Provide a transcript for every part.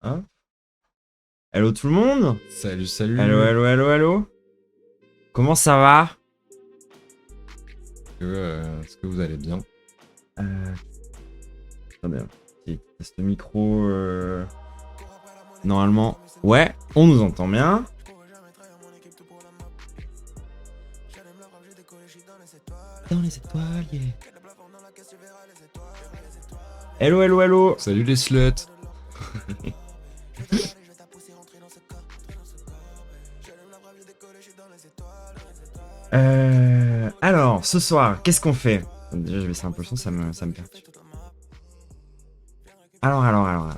Hop. Hello tout le monde. Salut, salut. Hello, hello, hello, hello. Comment ça va? Est-ce que vous allez bien? Très bien. Petit test micro. Normalement. Ouais, on nous entend bien. Dans les étoiles, yeah. Hello, hello, hello. Salut les sluts. Alors, ce soir, qu'est-ce qu'on fait? Déjà, je vais baisser un peu le son, ça me perturbe. Alors.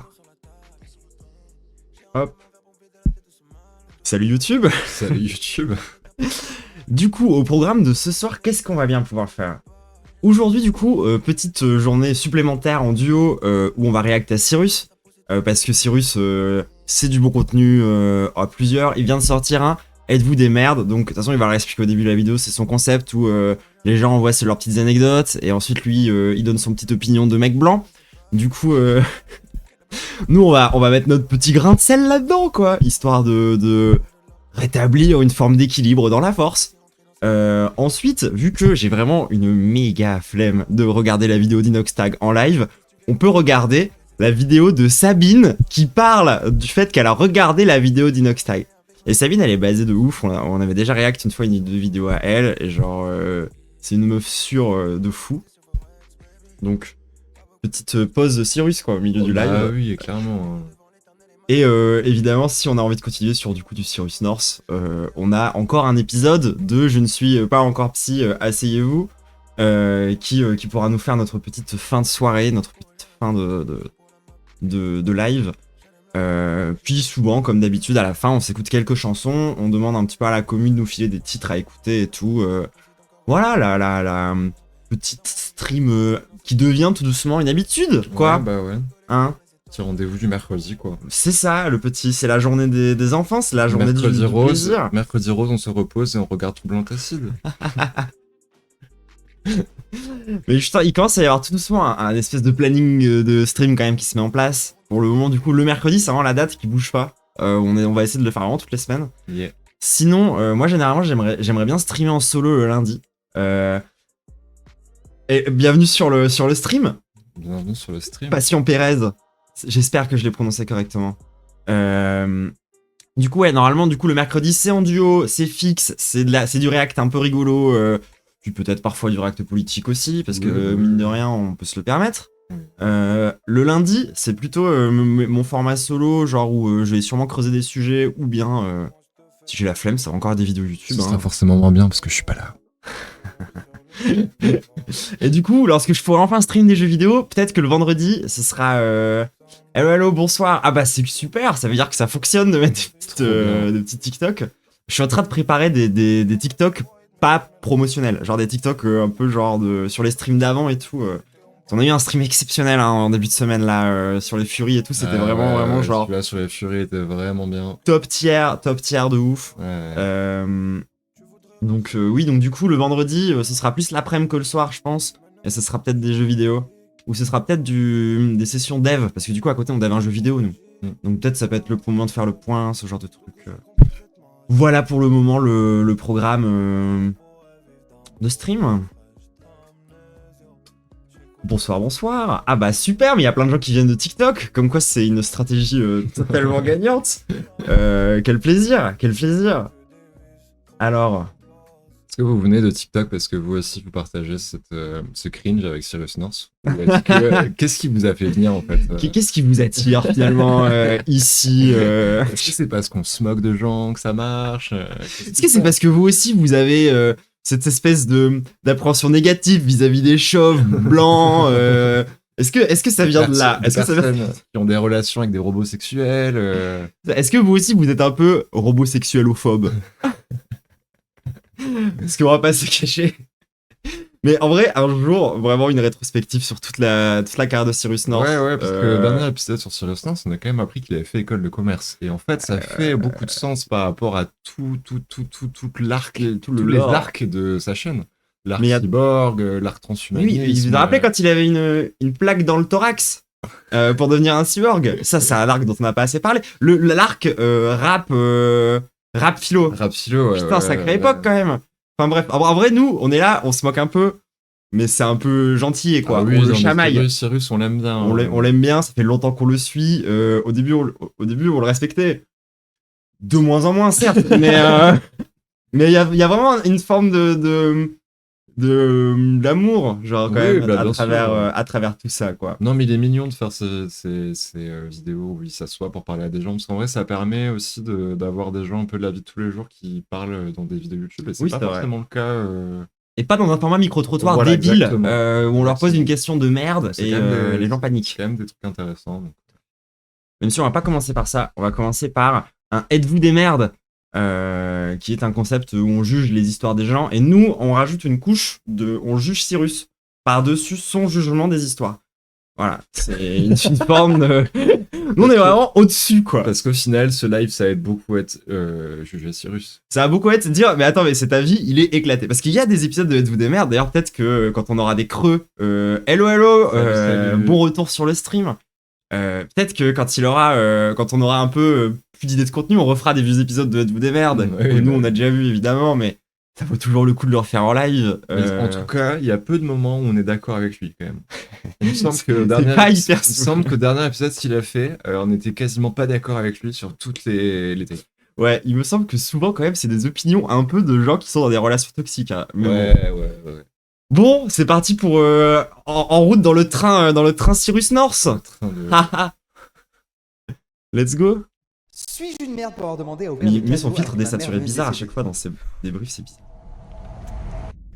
Hop. Salut YouTube. Salut YouTube. Du coup, au programme de ce soir, qu'est-ce qu'on va bien pouvoir faire? Aujourd'hui, du coup, petite journée supplémentaire en duo où on va réacter à Cyrus. Parce que Cyrus, c'est du bon contenu à plusieurs. Il vient de sortir un Êtes-vous des merdes? Donc, de toute façon, il va le expliquer au début de la vidéo. C'est son concept où les gens envoient leurs petites anecdotes. Et ensuite, lui, il donne son petite opinion de mec blanc. Du coup, nous, on va mettre notre petit grain de sel là-dedans, quoi. Histoire de rétablir une forme d'équilibre dans la force. Ensuite, vu que j'ai vraiment une méga flemme de regarder la vidéo d'Inoxtag en live, on peut regarder la vidéo de Sabine qui parle du fait qu'elle a regardé la vidéo d'Inoxtag. Et Sabine, elle est basée de ouf, on avait déjà réacté une fois une vidéo à elle, et genre, c'est une meuf sûre de fou. Donc, petite pause de Cyrus, quoi, au milieu du live. Ah oui, clairement. Et évidemment, si on a envie de continuer sur du coup du Cyrus North, on a encore un épisode de Je ne suis pas encore psy, asseyez-vous, qui pourra nous faire notre petite fin de soirée, notre petite fin de live. Puis souvent, comme d'habitude, à la fin, on s'écoute quelques chansons, on demande un petit peu à la commune de nous filer des titres à écouter et tout. Voilà, la petite stream qui devient tout doucement une habitude, quoi. Ouais, bah ouais. Hein? Petit rendez-vous du mercredi, quoi. C'est ça, le petit, c'est la journée des enfants, c'est la journée du plaisir. Mercredi rose, on se repose et on regarde Trouble Antacide. Mais putain, il commence à y avoir tout doucement un espèce de planning de stream quand même qui se met en place. Pour le moment, du coup, le mercredi, c'est vraiment la date qui bouge pas. On va essayer de le faire vraiment toutes les semaines. Yeah. Sinon, moi, généralement, j'aimerais bien streamer en solo le lundi. Et bienvenue sur le stream. Bienvenue sur le stream. Passion Pérez. J'espère que je l'ai prononcé correctement. Du coup, ouais, normalement, le mercredi, c'est en duo, c'est fixe, c'est du react un peu rigolo, puis peut-être parfois du react politique aussi, parce que mine de rien, on peut se le permettre. Le lundi, c'est plutôt mon format solo, genre où je vais sûrement creuser des sujets, ou bien, si j'ai la flemme, ça va encore des vidéos YouTube. Ce sera forcément moins bien parce que je suis pas là. Et du coup, lorsque je pourrai enfin stream des jeux vidéo, peut-être que le vendredi, ce sera hello, bonsoir. Ah bah c'est super, ça veut dire que ça fonctionne de mettre des petits TikTok. Je suis en train de préparer des TikTok pas promotionnels, genre des TikTok un peu genre sur les streams d'avant et tout. On a eu un stream exceptionnel en début de semaine là, sur les Furies et tout, c'était vraiment genre... Celui-là sur les Furies était vraiment bien. Top tier de ouf. Ouais. Donc oui, donc du coup le vendredi, ce sera plus l'après-midi que le soir, je pense. Et ce sera peut-être des jeux vidéo. Ou ce sera peut-être des sessions dev, parce que du coup à côté on dev un jeu vidéo nous. Donc peut-être ça peut être le moment de faire le point, ce genre de truc. Voilà pour le moment le programme de stream. Bonsoir. Ah bah super, mais il y a plein de gens qui viennent de TikTok. Comme quoi c'est une stratégie totalement gagnante. Quel plaisir. Alors... Est-ce que vous venez de TikTok parce que vous aussi vous partagez ce cringe avec Cyrus North? Qu'est-ce qui vous a fait venir en fait? Qu'est-ce qui vous attire finalement ici Est-ce que c'est parce qu'on se moque de gens que ça marche? Est-ce que c'est parce que vous aussi vous avez cette espèce d'appréhension négative vis-à-vis des chauves blancs Est-ce que ça vient de là? Est-ce que ça vient qui ont des relations avec des robots sexuels? Est-ce que vous aussi vous êtes un peu robosexuelophobe? Parce qu'on va pas se cacher. Mais en vrai, un jour, vraiment une rétrospective sur toute la carrière de Cyrus North. Ouais, parce que le dernier épisode sur Cyrus North, on a quand même appris qu'il avait fait école de commerce. Et en fait, ça fait beaucoup de sens par rapport à tout l'arc, les arcs de sa chaîne. L'arc cyborg, l'arc transhumaniste. Oui, il vous a rappelé quand il avait une plaque dans le thorax. pour devenir un cyborg. Ça, c'est un arc dont on n'a pas assez parlé. L'arc rap philo. Rap philo, ouais. Putain, sacrée époque quand même. Enfin bref, en vrai, nous, on est là, on se moque un peu, mais c'est un peu gentil et quoi. Ah oui, on le chamaille. Cyrus, on l'aime bien. On l'aime bien, ça fait longtemps qu'on le suit. Au début, on le respectait. De moins en moins, certes, mais il y a vraiment une forme d'amour, genre, quand même, à travers tout ça, quoi. Non, mais il est mignon de faire ces vidéos où il s'assoit pour parler à des gens, parce qu'en vrai, ça permet aussi d'avoir des gens un peu de la vie de tous les jours qui parlent dans des vidéos YouTube, et c'est pas forcément le cas. Et pas dans un format micro-trottoir voilà, débile, où on leur pose une question de merde, et les gens paniquent. C'est quand même des trucs intéressants. Donc. Même si on va pas commencer par ça, on va commencer par un Êtes-vous des merdes, qui est un concept où on juge les histoires des gens, et nous, on rajoute une couche on juge Cyrus par-dessus son jugement des histoires. Voilà, c'est une forme de... Nous, on est vraiment au-dessus, quoi. Parce qu'au final, ce live, ça va être beaucoup être juger Cyrus. Ça va beaucoup être dire, mais attends, mais cet avis, il est éclaté. Parce qu'il y a des épisodes de Êtes-vous des merdes, d'ailleurs, peut-être que quand on aura des creux, hello, salut. bon retour sur le stream. Peut-être que quand on aura un peu plus d'idées de contenu, on refera des vieux épisodes de Êtes-vous des merdes. Oui, nous, on a déjà vu, évidemment, mais ça vaut toujours le coup de le refaire en live. En tout cas, il y a peu de moments où on est d'accord avec lui, quand même. Il me semble que le dernier épisode qu'il a fait, on était quasiment pas d'accord avec lui sur toutes les techniques. Ouais, il me semble que souvent, quand même, c'est des opinions un peu de gens qui sont dans des relations toxiques. Hein. Ouais. Bon, c'est parti pour en route dans le train Cyrus North. Let's go. Suis-je une merde pour avoir demandé à Il met son filtre désaturé bizarre à chaque fois dans ses débriefs, c'est bizarre.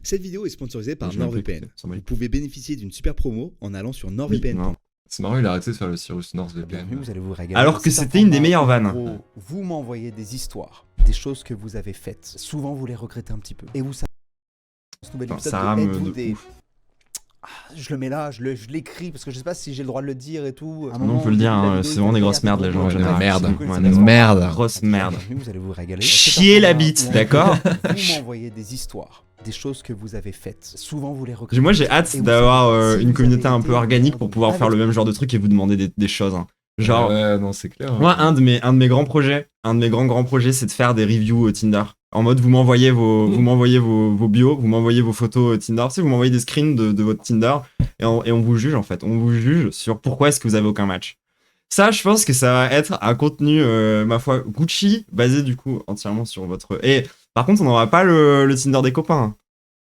Cette vidéo est sponsorisée par NordVPN. Vous pouvez bénéficier d'une super promo en allant sur NordVPN. Oui, c'est marrant, il a arrêté de faire le Cyrus North VPN. Vous allez vous régaler. Alors que c'était une des meilleures vannes. Gros, vous m'envoyez des histoires, des choses que vous avez faites. Souvent, vous les regrettez un petit peu. Et vous savez, ce nouvel épisode ça rame de ouf. Je le mets là, je l'écris parce que je sais pas si j'ai le droit de le dire et tout. Non, on peut le dire, hein, c'est vraiment des grosses merdes, les gens. Merde. Grosse merde. Vous allez vous régaler. Chier la bite, d'accord. Vous m'envoyez des histoires, des choses que vous avez faites. Souvent, vous les regrettez. Moi, j'ai hâte d'avoir une communauté un peu organique pour pouvoir faire le même genre de truc et vous demander des choses. Hein. Genre, ouais, non, c'est clair. Moi, un de mes grands projets, grands projets, c'est de faire des reviews Tinder. En mode, vous m'envoyez vos bios, vous m'envoyez vos photos Tinder, tu sais, vous m'envoyez des screens de votre Tinder et on vous juge en fait. On vous juge sur pourquoi est-ce que vous avez aucun match. Ça, je pense que ça va être un contenu, ma foi, Gucci, basé du coup entièrement sur votre... Et par contre, on n'aura pas le Tinder des copains.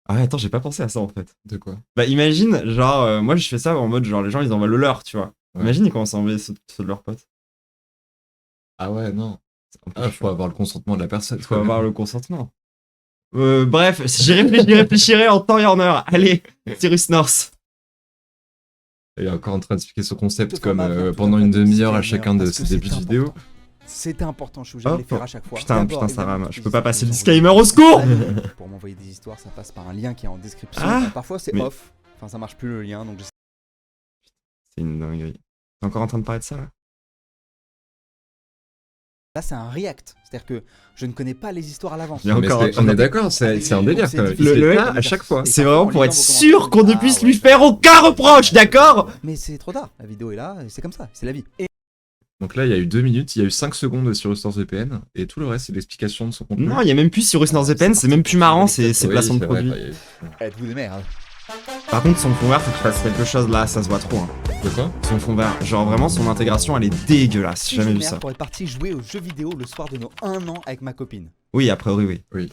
Ah ouais, attends, j'ai pas pensé à ça en fait. De quoi? Bah imagine, genre, moi je fais ça en mode, genre les gens ils envoient le leur, tu vois. Ouais. Imagine ils commencent à envoyer ceux de leurs potes. Ah ouais, non. Faut avoir le consentement de la personne. Faut avoir le consentement. Bref, j'y réfléchirai en temps et en heure. Allez, Cyrus North. Il est encore en train d'expliquer ce concept comme pendant une demi-heure à chacun de ses débuts de vidéo. C'était important, je suis obligé de les faire à chaque fois. Putain, ça rame. Je peux pas passer le disclaimer au secours. Pour m'envoyer des histoires, ça passe par un lien qui est en description. Parfois c'est off. Enfin, ça marche plus le lien, donc c'est une dinguerie. T'es encore en train de parler de ça là? Là, c'est un react. C'est-à-dire que je ne connais pas les histoires à l'avance. On est d'accord, c'est un délire quand même. Le à chaque fois. C'est vraiment pour être sûr qu'on ne puisse lui faire aucun reproche, d'accord? Mais c'est trop tard. La vidéo est là, c'est comme ça, c'est la vie. Donc là, il y a eu 2 minutes, il y a eu 5 secondes de Cyrus North VPN, et tout le reste, c'est l'explication de son contenu. Non, il y a même plus Cyrus North VPN, c'est même plus marrant, c'est placement de produit. Êtes-vous des merdes? Par contre, son fond vert, faut que je fasse quelque chose là, ça se voit trop. Hein. De quoi? Son fond vert. Genre vraiment, son intégration, elle est dégueulasse. J'ai jamais vu ça. Pour être parti jouer aux jeux vidéo le soir de nos 1 an avec ma copine. Oui, a priori, oui.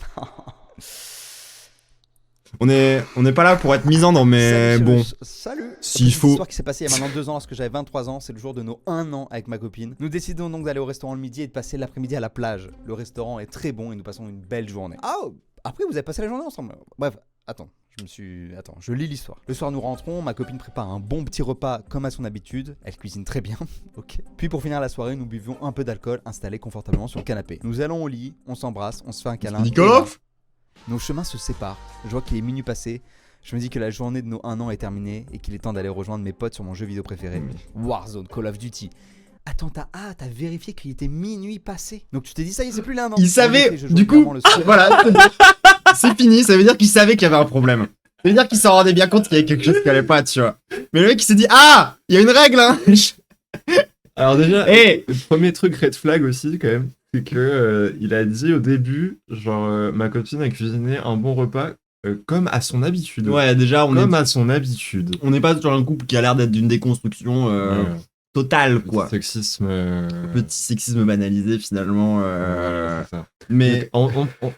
On est pas là pour être misandre, mais bon. Salut. S'il faut. L'histoire qui s'est passée il y a maintenant 2 ans, lorsque j'avais 23 ans, c'est le jour de nos 1 an avec ma copine. Nous décidons donc d'aller au restaurant le midi et de passer l'après-midi à la plage. Le restaurant est très bon et nous passons une belle journée. Ah, après vous avez passé la journée ensemble. Bref, attends, je lis l'histoire. Le soir nous rentrons, ma copine prépare un bon petit repas comme à son habitude. Elle cuisine très bien, ok. Puis pour finir la soirée, nous buvions un peu d'alcool installés confortablement sur le canapé. Nous allons au lit, on s'embrasse, on se fait un câlin. Nikolov. Nos chemins se séparent. Je vois qu'il est minuit passé. Je me dis que la journée de nos 1 an est terminée et qu'il est temps d'aller rejoindre mes potes sur mon jeu vidéo préféré, Warzone, Call of Duty. Attends, t'as vérifié qu'il était minuit passé. Donc tu t'es dit ça y est, c'est plus là, non? Il savait, du coup, voilà, c'est fini, ça veut dire qu'il savait qu'il y avait un problème. C'est-à-dire qu'il s'en rendait bien compte qu'il y avait quelque chose qui allait pas, tu vois. Mais le mec, il s'est dit, ah, il y a une règle, hein. Alors déjà, Et le premier truc red flag aussi, quand même, c'est que il a dit au début, genre, ma copine a cuisiné un bon repas comme à son habitude. ouais, déjà, Comme à son habitude. on n'est pas sur un couple qui a l'air d'être d'une déconstruction Ouais. totale, Petit quoi. sexisme. Petit sexisme banalisé, finalement. C'est ça. Mais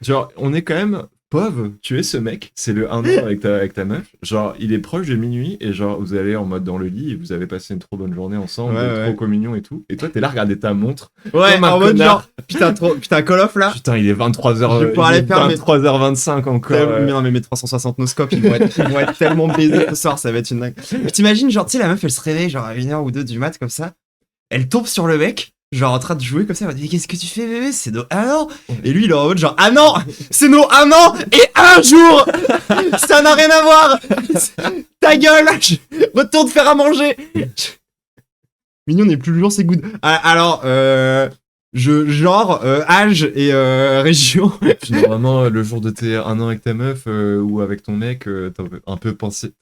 Genre, on est quand même pauvre. Tu es ce mec, c'est le 1 an avec ta meuf. Genre, il est proche de minuit et genre, vous allez en mode dans le lit et vous avez passé une trop bonne journée ensemble, Ouais, trop communion et tout. Et toi, t'es là, regarder ta montre. ouais, Comme un en mode connard. genre, putain, Call of là. Putain, il est 23h, Je vais pouvoir aller faire mes- 23h25 encore. Mais non, mais mes 360 noscopes, ils vont être tellement baisés ce soir, ça va être une dingue. Mais t'imagines, genre, tu sais, la meuf, elle se réveille, genre, à 1h ou 2 du mat, comme ça. Elle tombe sur le mec, genre, en train de jouer comme ça. Elle dit, mais qu'est-ce que tu fais, bébé? C'est nos 1 an. Et lui, il est en mode, genre, ah non, c'est nos 1 an et 1 jour. Ça n'a rien à voir. Ta gueule, retourne faire à manger. Mignon n'est plus le jour, c'est good. Alors, genre, âge et région. Puis normalement, le jour de tes 1 an avec ta meuf ou avec ton mec, t'as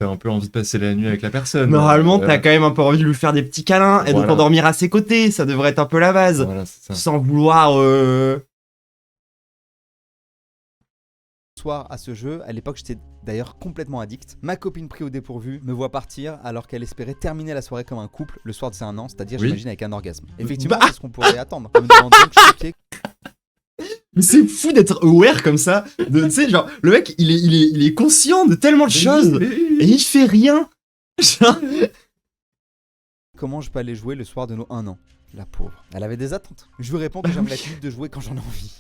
un peu envie de passer la nuit avec la personne. Normalement, t'as quand même un peu envie de lui faire des petits câlins et de Voilà. t'endormir à ses côtés. Ça devrait être un peu la base. Voilà, c'est ça. Sans vouloir. Soir à ce jeu, à l'époque j'étais d'ailleurs complètement addict. Ma copine pris au dépourvu me voit partir alors qu'elle espérait terminer la soirée comme un couple le soir de ses 1 an, c'est-à-dire Oui. j'imagine avec un orgasme. Effectivement, Bah. c'est ce qu'on pourrait attendre. En me demandant que je pied. Mais c'est fou d'être aware comme ça. Tu sais, genre, le mec, il est conscient de tellement de choses et il fait rien. Genre, Comment je peux aller jouer le soir de nos 1 an? La pauvre. Elle avait des attentes. Je lui réponds que j'aime la limite de jouer quand j'en ai envie.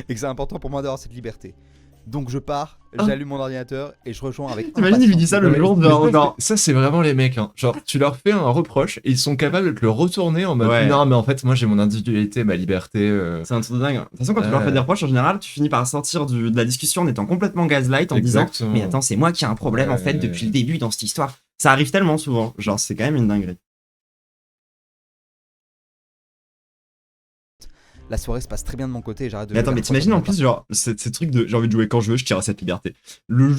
Et que c'est important pour moi d'avoir cette liberté. Donc je pars, j'allume mon ordinateur et je rejoins avec. T'imagines, il lui dit ça le jour de. Ça, c'est vraiment les mecs. Hein. Genre, tu leur fais un reproche et ils sont capables de te le retourner en mode Ouais. non, mais en fait, moi j'ai mon individualité, ma liberté. C'est un truc de dingue. De toute façon, quand tu leur fais des reproches, en général, tu finis par sortir de la discussion en étant complètement gaslight en disant Exactement. mais attends, c'est moi qui ai un problème en fait depuis le début dans cette histoire. Ça arrive tellement souvent. Genre, c'est quand même une dinguerie. La soirée se passe très bien de mon côté et j'arrête de Mais jouer attends, mais vers t'imagines en 3h du plus, genre, ces trucs de j'ai envie de jouer quand je veux, je tire à cette liberté.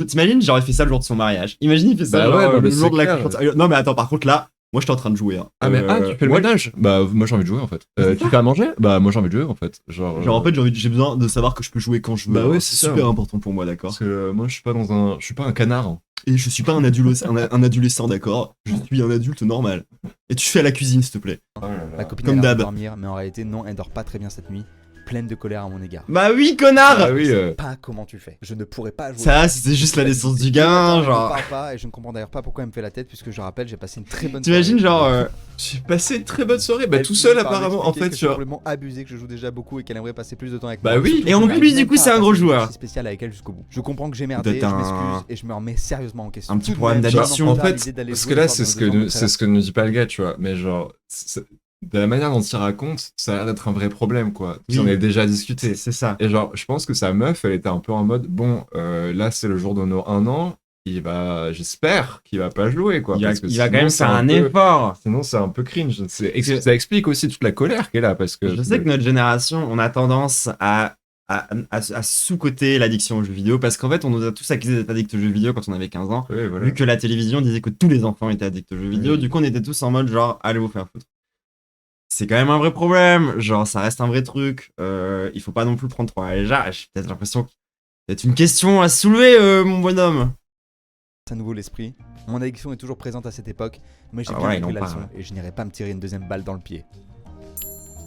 T'imagines, j'aurais fait ça le jour de son mariage. Imagine, il fait ça Bah genre, ouais, non, le mais jour c'est de la clair. Non, mais attends, par contre, là, moi, je suis en train de jouer. Hein. Tu fais le moi, ménage? Bah, moi j'ai envie de jouer en fait. Tu fais à manger? Bah, moi j'ai envie de jouer en fait. Genre, en fait, j'ai besoin de savoir que je peux jouer quand je veux. Bah ouais, c'est c'est ça. super important pour moi, d'accord. parce que moi je suis pas un canard. Hein. Et je suis pas un adolescent, d'accord. Je suis un adulte normal. Et tu fais à la cuisine, s'il te plaît. Ma copine Comme a l'air de d'hab. dormir, mais en réalité non, elle dort pas très bien cette nuit, pleine de colère à mon égard. Bah oui, connard. Ah oui, Pas comment tu fais. Je ne pourrais pas jouer. Ça, c'était juste la naissance du gamin, Attends, elle me genre. parle pas et je ne comprends d'ailleurs pas pourquoi elle me fait la tête puisque je rappelle j'ai passé une très bonne T'imagines, soirée. genre. j'ai passé une très bonne soirée. Bah, Elle tout finit seul par apparemment. En m'expliquer fait, que tu c'est vois. complètement abusé, que je joue déjà beaucoup et qu'elle aimerait passer plus de temps avec Bah moi. oui. Surtout Et en que plus, j'arrive du coup, même c'est pas un à gros passer une joueur. partie spéciale avec elle jusqu'au bout. Je comprends que j'ai merdé, je Peut-être m'excuse et je me remets sérieusement en question. Un petit Tout de problème même, d'addiction. j'en En ai marre fait, l'idée d'aller parce jouer que là, le soir c'est de nos 2 ans, c'est ce que ne dit pas le gars, tu vois. Mais genre, de la manière dont il raconte, ça a l'air d'être un vrai problème, quoi. Oui. J'en ai déjà discuté. C'est ça. Et genre, je pense que sa meuf, elle était un peu en mode, bon, là, c'est le jour de nos 1 an. J'espère qu'il va pas jouer, quoi. parce que Il va quand sinon, même c'est faire un effort. Sinon, c'est un peu cringe. Ça explique aussi toute la colère qu'elle a, parce que. Je sais que notre génération, on a tendance à sous-coter l'addiction aux jeux vidéo parce qu'en fait, on nous a tous accusés d'être addicts aux jeux vidéo quand on avait 15 ans. Ouais, voilà. Vu que la télévision disait que tous les enfants étaient addicts aux jeux vidéo, Oui. du coup, on était tous en mode genre, allez vous faire foutre. C'est quand même un vrai problème, genre, ça reste un vrai truc. Il faut pas non plus le prendre trop à la légère. J'ai peut-être l'impression que c'est une question à soulever, mon bonhomme. à nouveau l'esprit. Mon addiction est toujours présente à cette époque, mais j'ai Ah bien ouais, compris il en la leçon parle. et je n'irai pas me tirer une deuxième balle dans le pied.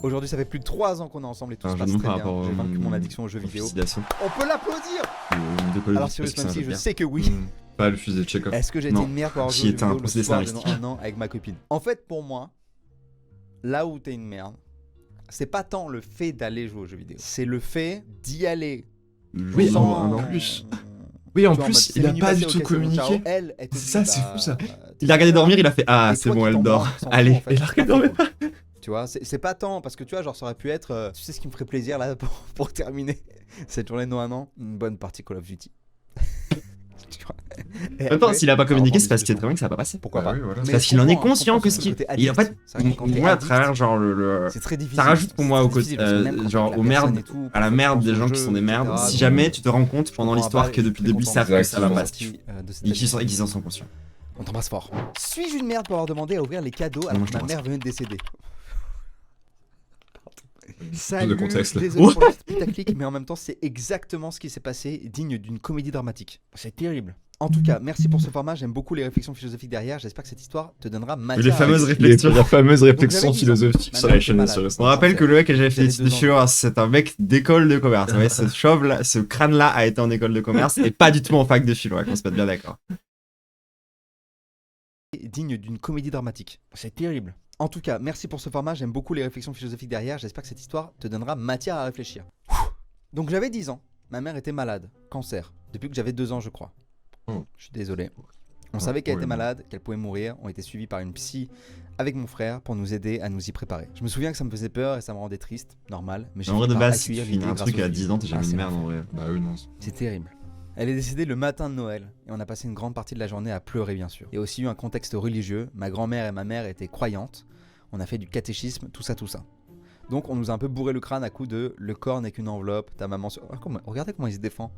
Aujourd'hui, ça fait plus de 3 ans qu'on est ensemble et tout Un se jeu de passe mots très par bien. rapport J'ai au- vaincu mon addiction aux jeux vidéo. Félicitations. On peut l'applaudir. De Call of Alors Duty, Cyrus parce que c'est un Mancy, jeu je bien. sais que oui. Pas le fusil de Chekhov. Est-ce que j'ai été Non. une merde pour avoir J'y joué aux jeux étais un vidéo le procédé soir de scénaristique. nos 1 an avec ma copine? En fait, pour moi, là où t'es une merde, c'est pas tant le fait d'aller jouer aux jeux vidéo, c'est le fait d'y aller. Oui, sans- en plus. Oui, en Tu vois, plus, mode, c'est il a minuit pas passé, du ok, tout c'est bon, communiqué. ciao. Elle te C'est dit, ça, c'est fou, ça. Il a regardé dormir, il a fait ah, Et c'est toi bon, qui elle t'en dort. branles, tu s'en fous, Allez. en fait. Et il a regardé dormir. Tu vois, c'est pas tant parce que tu vois, genre ça aurait pu être. Tu sais ce qui me ferait plaisir là pour terminer cette journée de nos 1 an? Une bonne partie Call of Duty. Tu vois. Et Attends, après, s'il a pas ça communiqué, reprend c'est parce des qu'il est très discussions. bien que ça a pas passé. Pourquoi Bah pas oui, voilà. Mais Parce je qu'il en est comprends, conscient je que comprends ce son qui. côté Et en fait, addict. C'est vrai que quand t'es moi, à addict, travers genre c'est très difficile. ça rajoute pour moi C'est au très côté, difficile, parce que même quand genre t'es aux avec la personne merdes, et tout, à la pour merde faire des ton gens qui jeu, sont des merdes. etc., Si donc, jamais tu te rends compte je pendant comprends l'histoire pas, que et je depuis suis le début très ils savent que ça va content. pas Exactement. De cette et qu'ils addiction. en sont conscients. On t'embrasse fort. Suis-je une merde pour avoir demandé à ouvrir les cadeaux moi, alors je que ma t'embrasse. mère venait de décéder? Plus de Salut, contexte, là. désolé pour le petit putaclic, mais en même temps, c'est exactement ce qui s'est passé, digne d'une comédie dramatique. C'est terrible. En tout cas, merci pour ce format, j'aime beaucoup les réflexions philosophiques derrière, j'espère que cette histoire te donnera matière Les à fameuses réfléchir. réflexions. La fameuse réflexion j'avais 10 ans. philosophique Ma sur mère la était chaîne malade. sur le On rappelle que le mec que j'avais fait J'avais l'étude 2 de ans. chirurgie, c'est un mec d'école de commerce. Ouais, ce chauve là, ce crâne là a été en école de commerce et pas du tout en fac de philo, qu'on se mette bien d'accord. Digne d'une comédie dramatique. C'est terrible. En tout cas, merci pour ce format, j'aime beaucoup les réflexions philosophiques derrière, j'espère que cette histoire te donnera matière à réfléchir. Donc j'avais 10 ans, ma mère était malade, cancer, depuis que j'avais 2 ans je crois. Oh. Je suis désolé. On Ah, savait qu'elle oui, était bon. malade, qu'elle pouvait mourir, on était suivis par une psy avec mon frère pour nous aider à nous y préparer. Je me souviens que ça me faisait peur et ça me rendait triste, normal, mais j'ai En vrai de fini par base, si tu accueillir finis l'idée un grâce truc au à film. 10 ans, t'es jamais Ah, une c'est merde en l'enfer. vrai. Bah oui, non. C'est terrible. Elle est décédée le matin de Noël et on a passé une grande partie de la journée à pleurer bien sûr. Il y a aussi eu un contexte religieux, ma grand-mère et ma mère étaient croyantes, on a fait du catéchisme, tout ça. Donc on nous a un peu bourré le crâne à coups de le corps n'est qu'une enveloppe, ta maman sera... Regardez comment il se défend.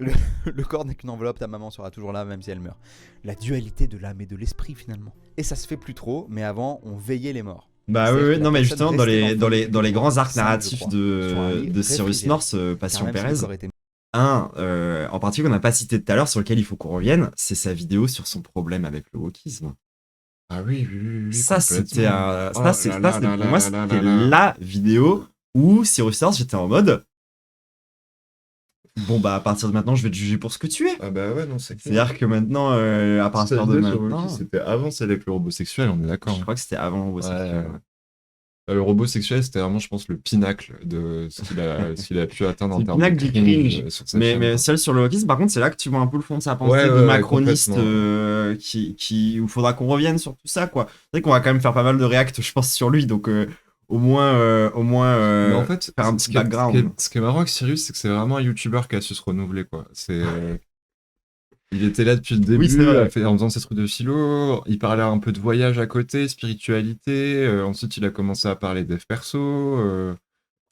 Le corps n'est qu'une enveloppe, ta maman sera toujours là même si elle meurt. La dualité de l'âme et de l'esprit finalement. Et ça se fait plus trop, mais avant on veillait les morts. Bah C'est-à-dire oui, que la non mais personne justement restait dans dans le les grands arcs cinq, je narratifs crois, sur un lit de Cyrus réfrigéré. North, Car Passion même si le Pérez, corps était en particulier qu'on n'a pas cité tout à l'heure, sur lequel il faut qu'on revienne, c'est sa vidéo sur son problème avec le wokisme. Ah oui, Ça c'était complètement. ça c'est pour moi c'était la vidéo où Cyrus North j'étais en mode bon bah à partir de maintenant je vais te juger pour ce que tu es. Ah bah ouais, non, c'est clair. C'est-à-dire que maintenant à partir de maintenant, C'était avant celle avec le robot sexuel, on est d'accord. je crois que c'était avant le robot sexuel. Le robot sexuel, c'était vraiment, je pense, le pinacle de ce qu'il a pu atteindre en C'est le termes de pinacle du cringe. sur sa Mais chaîne. celle sur le wokisme, par contre, c'est là que tu vois un peu le fond de sa pensée Ouais, de ouais, macroniste complètement. où il faudra qu'on revienne sur tout ça, quoi. C'est vrai qu'on va quand même faire pas mal de reacts, je pense, sur lui, donc au moins Mais en fait, faire un petit background. Ce qui est marrant avec Cyrus, c'est que c'est vraiment un YouTuber qui a su se renouveler, quoi. Il était là depuis le début, Oui, c'est vrai. en faisant ses trucs de philo, il parlait un peu de voyage à côté, spiritualité, ensuite il a commencé à parler dev perso.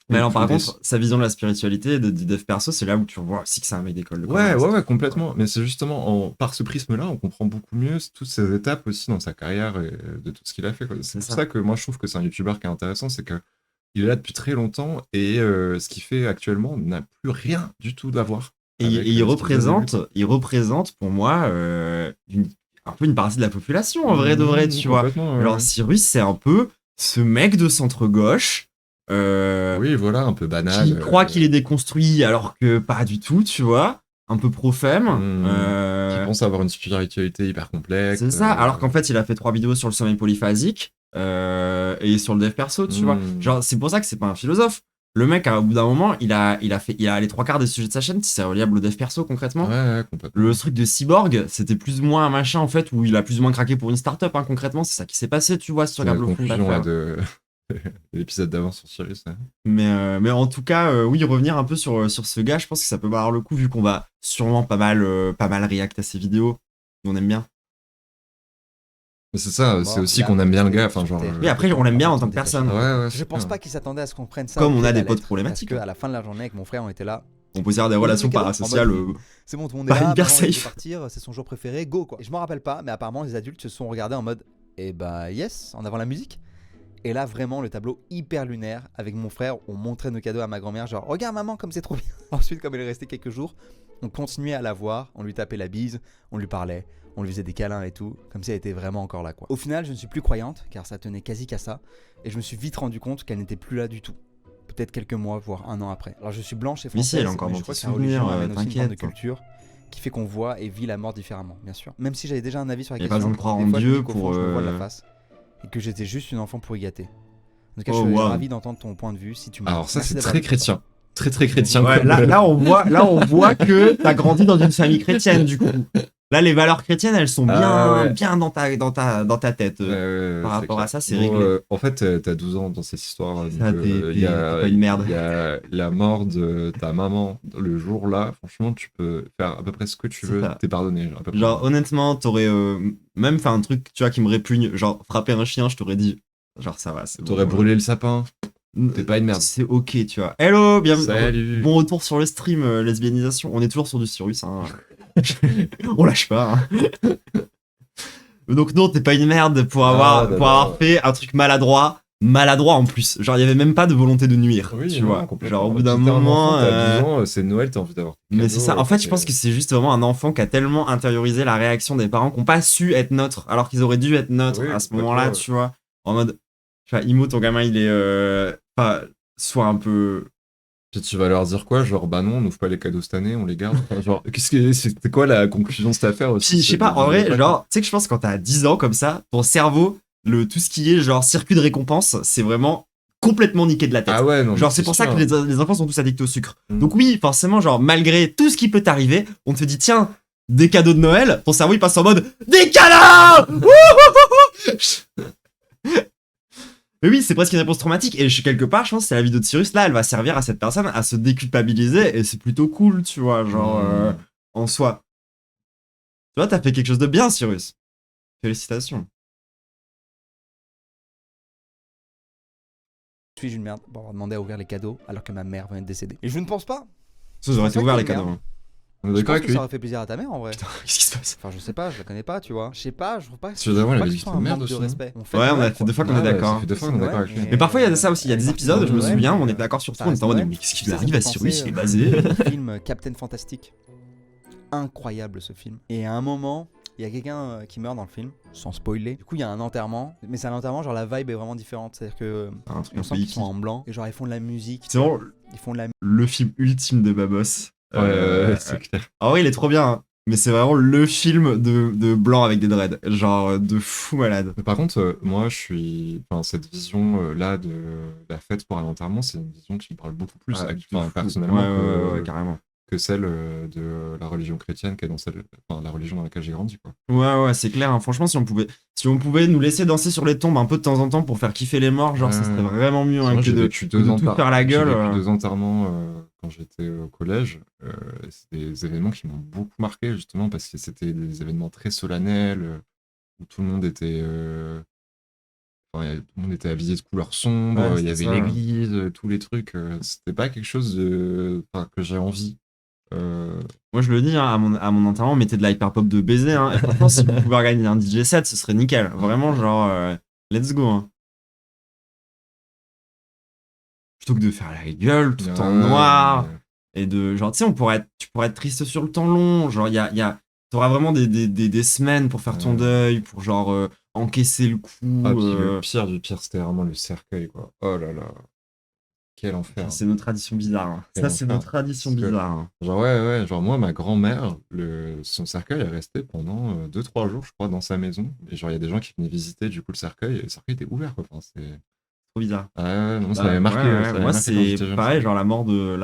Mais alors, par des- contre, sa vision de la spiritualité et du dev perso, c'est là où tu vois aussi que c'est un mec d'école de Ouais, commerce. ouais, complètement. Mais c'est justement par ce prisme-là, on comprend beaucoup mieux toutes ces étapes aussi dans sa carrière et de tout ce qu'il a fait, quoi. C'est pour ça que moi je trouve que c'est un YouTuber qui est intéressant, c'est que il est là depuis très longtemps et ce qu'il fait actuellement n'a plus rien du tout à voir. Et avec il ce représente pour moi un peu une partie de la population, en vrai de vrai, tu vois. Complètement, ouais. Alors, Cyrus, c'est un peu ce mec de centre-gauche. Oui, voilà, un peu banal. Qui croit qu'il est déconstruit alors que pas du tout, tu vois. Un peu pro-femme. Qui pense avoir une spiritualité hyper complexe. C'est ça, alors qu'en fait, il a fait 3 vidéos sur le sommeil polyphasique et sur le dev perso, tu vois. Genre, c'est pour ça que c'est pas un philosophe. Le mec, au bout d'un moment, il a les 3 quarts des sujets de sa chaîne, c'est reliable au dev perso concrètement. Ouais, complètement. Le truc de Cyborg, c'était plus ou moins un machin en fait où il a plus ou moins craqué pour une startup, hein, concrètement, c'est ça qui s'est passé, tu vois, si tu regardes le fond de l'affaire. de l'épisode d'avant sur Cyrus. Ouais. Mais en tout cas, oui, revenir un peu sur ce gars, je pense que ça peut valoir le coup vu qu'on va sûrement pas mal react à ses vidéos. On aime bien. Mais c'est ça, c'est aussi qu'on aime bien le gars. Enfin, genre. Mais après, on l'aime bien en tant que personne. Ouais, Je pense pas qu'il s'attendait à ce qu'on prenne ça. Comme au on pied a de des la potes lettre, problématiques. Parce qu'à la fin de la journée, avec mon frère, on était là. On peut dire des relations parasociales. C'est bon, tout le monde Pas est là. hyper maman, il veut safe. partir, c'est son jour préféré, go quoi. Et je m'en rappelle pas, mais apparemment les adultes se sont regardés en mode, eh bah yes, en avant la musique. Et là, vraiment, le tableau hyper lunaire. Avec mon frère, on montrait nos cadeaux à ma grand-mère, genre, regarde maman, comme c'est trop bien. Ensuite, comme elle est restée quelques jours, on continuait à la voir, on lui tapait la bise, on lui parlait, on lui faisait des câlins et tout, comme si elle était vraiment encore là, quoi. Au final, je ne suis plus croyante, car ça tenait quasi qu'à ça, et je me suis vite rendu compte qu'elle n'était plus là du tout. Peut-être quelques mois, voire 1 an après. Alors, je suis blanche et Mais si, française, elle est encore mais dans je crois tes que la religion souvenirs, amène aussi une forme de t'inquiète. culture qui fait qu'on voit et vit la mort différemment, bien sûr. Même si j'avais déjà un avis sur la Y a pas question, besoin de croire des en fois, je me Dieu dis qu'au pour, fond, je me vois de la face, et que j'étais juste une enfant pourri gâtée. En tout cas, Oh, je suis wow. ravi d'entendre ton point de vue. Si tu Alors, ça, Merci c'est d'avoir très dit tout ça. chrétien. Très chrétien. Ouais, comme- là, on voit que t'as grandi dans une famille chrétienne, du coup. Là, les valeurs chrétiennes, elles sont bien, Ah ouais. bien dans ta tête. Par rapport à clair. ça, c'est Bon, réglé. en fait, t'as 12 ans dans cette histoire. Donc, Ça, t'es pas une merde. Il y a la mort de ta maman le jour-là. Franchement, tu peux faire à peu près ce que tu C'est veux. ça. T'es pardonné. À peu près. Genre, honnêtement, t'aurais même fait un truc, tu vois, qui me répugne. Genre, frapper un chien, je t'aurais dit. Genre, ça va, c'est bon. T'aurais brûlé le sapin. T'es pas une merde. C'est ok, tu vois. Hello, bienvenue. Salut. Bon retour sur le stream, lesbianisation. On est toujours sur du Cyrus, hein. On lâche pas, hein. Donc non, t'es pas une merde pour avoir fait un truc maladroit en plus. Genre, il y avait même pas de volonté de nuire, Oui, tu non, vois. complètement. Genre, au bout d'un Si t'es un moment... enfant, t'as 12 ans, c'est Noël, t'as envie d'avoir. Mais c'est ça. En fait, je pense que c'est juste vraiment un enfant qui a tellement intériorisé la réaction des parents qui n'ont pas su être neutres, alors qu'ils auraient dû être neutres Oui, à ce moment-là, complètement, tu vois. En mode, tu vois, Imo, ton gamin, il est... Enfin, soit un peu... Puis tu vas leur dire quoi? Genre, bah non, on n'ouvre pas les cadeaux cette année, on les garde. Enfin, genre, c'était quoi la conclusion de cette affaire aussi? Puis, je sais pas, en vrai, genre, tu sais que je pense que quand t'as 10 ans comme ça, ton cerveau, tout ce qui est genre circuit de récompense, c'est vraiment complètement niqué de la tête. Ah ouais, non. Genre, mais c'est pour ça sûr. que les enfants sont tous addicts au sucre. Mm. Donc oui, forcément, genre, malgré tout ce qui peut t'arriver, on te dit, tiens, des cadeaux de Noël, ton cerveau, il passe en mode, des cadeaux! Mais oui, c'est presque une réponse traumatique. Et quelque part, je pense que c'est la vidéo de Cyrus, là, elle va servir à cette personne à se déculpabiliser. Et c'est plutôt cool, tu vois, genre, en soi. Tu vois, t'as fait quelque chose de bien, Cyrus. Félicitations. Suis-je une merde pour avoir demandé à ouvrir les cadeaux alors que ma mère venait de décéder? Et je ne pense pas. Ça, j'aurais été ouvert les cadeaux. hein. On est Je d'accord pense avec que lui. ça aurait fait plaisir à ta mère en vrai. Qu'est-ce qui se passe? Enfin, je sais pas, je la connais pas, tu vois. Je sais pas, je trouve pas que Tu veux d'abord, je elle trouve avait pas que dit ce soit que un merde manque de aussi. respect. On fait Ouais, on a Noël, fait quoi. 2 fois qu'on est Ouais, d'accord. ça fait 2 fois qu'on est d'accord avec lui. Mais parfois, il y a de ça aussi. Il y a des Elle épisodes, je me Noël, souviens, on mais, était d'accord sur tout. ça On reste était en mode, Noël. mais qu'est-ce qui Tu lui sais, arrive ça à me fait Cyrus? Il est penser, basé. Le film Captain Fantastic. Incroyable ce film. Et à un moment, il y a quelqu'un qui meurt dans le film, sans spoiler. Du coup, il y a un enterrement, mais c'est un enterrement, genre la vibe est vraiment différente. C'est-à-dire que Un truc on un sent peu qu'ils sont hippie. en blanc, et genre ils font de la musique. C'est vraiment Ils font de la le film ultime de Babos. Ouais, c'est clair. En vrai, il est trop bien, hein. Mais c'est vraiment le film de blanc avec des dreads. Genre, de fou malade. Mais par contre, moi, je suis. Enfin, cette vision-là de la fête pour un enterrement, c'est une vision qui me parle beaucoup plus, Ah, enfin, de fou. personnellement, Ouais, carrément. que celle de la religion chrétienne, qui est dans la religion dans laquelle j'ai grandi, quoi. Ouais, c'est clair. Hein. Franchement, si on pouvait nous laisser danser sur les tombes un peu de temps en temps pour faire kiffer les morts, genre, ça serait vraiment mieux hein, Moi, que j'ai de vécu tout faire la gueule. J'ai vécu 2 enterrements quand j'étais au collège. C'est des événements qui m'ont beaucoup marqué, justement, parce que c'était des événements très solennels, où tout le monde était. Enfin, tout le monde était habillé de couleurs sombres, Ouais, il y c'est avait ça. l'église, tous les trucs. C'était pas quelque chose que j'ai envie. Moi, je le dis, hein, à mon enterrement, mettez de la hyper pop de baiser. Hein. Et franchement, si vous pouvez organiser un DJ set, ce serait nickel. Vraiment, genre, let's go. Hein. Plutôt que de faire la gueule tout en noir. Et de, genre, tu sais, tu pourrais être triste sur le temps long. Genre, t'auras vraiment des semaines pour faire ton deuil, pour genre encaisser le coup. Ah, puis le pire du pire, c'était vraiment le cercueil, quoi. Oh là là. Quel enfer. C'est nos traditions bizarres. Hein. Ça, c'est nos traditions bizarres. Hein. Genre, ouais, genre, moi, ma grand-mère, son cercueil est resté pendant 2-3 jours, je crois, dans sa maison. Et genre, il y a des gens qui venaient visiter, du coup, le cercueil, et le cercueil était ouvert, quoi. Enfin, c'est Trop bizarre. Ah ouais, non, ça m'avait marqué. Ça m'avait moi, marqué quand c'est j'étais jeune, pareil, ça. genre la mort de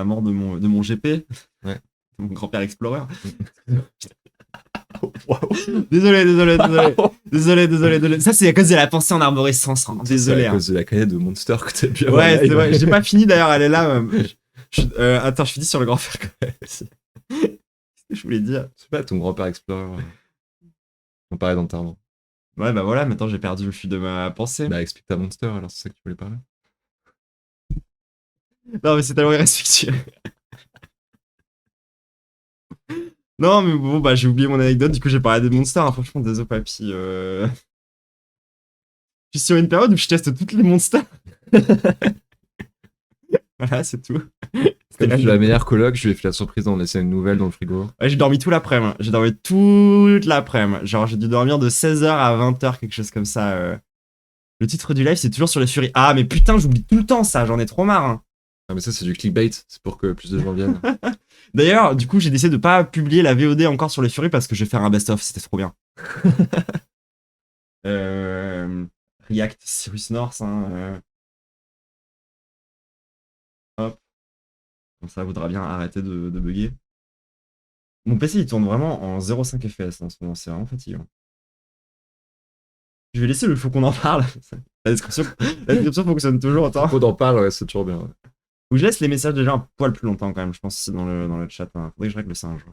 mon GP. Ouais. Mon grand-père Explorer. Désolé. Ça, c'est à cause de la pensée en arborescence. Hein. Désolé. C'est à cause de la canette de Monster que t'as pu Ouais, c'est vrai. J'ai pas fini d'ailleurs, elle est là. Attends, je finis sur le grand-père quand même. Qu'est-ce que je voulais dire? C'est pas ton grand-père Explorer. On parlait d'enterrement. Ouais, bah voilà, maintenant j'ai perdu le fil de ma pensée. Bah, explique ta Monster, alors c'est ça que tu voulais parler. Non, mais c'est tellement irrespectueux. Non, mais bon, bah j'ai oublié mon anecdote, du coup j'ai parlé des monsters. Hein. Franchement, désolé, papy. Je suis sur une période où je teste toutes les monsters. Voilà, c'est tout. Comme je suis la meilleure coloc, je lui ai fait la surprise d'en laisser une nouvelle dans le frigo. Ouais, j'ai dormi tout l'après-midi. J'ai dormi toute l'après-midi. Genre, j'ai dû dormir de 16h à 20h, quelque chose comme ça. Le titre du live, c'est toujours sur les Furies. Ah, mais putain, j'oublie tout le temps ça, j'en ai trop marre. Hein. Ah, mais ça, c'est du clickbait, c'est pour que plus de gens viennent. D'ailleurs, du coup, j'ai décidé de pas publier la VOD encore sur les Furies parce que je vais faire un best-of, c'était trop bien. React Cyrus North. Hein, Hop. Comme ça, voudra bien arrêter de bugger. Mon PC il tourne vraiment en 0,5 FPS en ce moment, c'est vraiment fatigant. Je vais laisser le faut qu'on en parle. La description fonctionne toujours autant. Faut d'en parler, ouais, c'est toujours bien. Ouais. Ou je laisse les messages déjà un poil plus longtemps quand même, je pense, ici dans le chat. Hein. Faudrait que je règle ça un jour.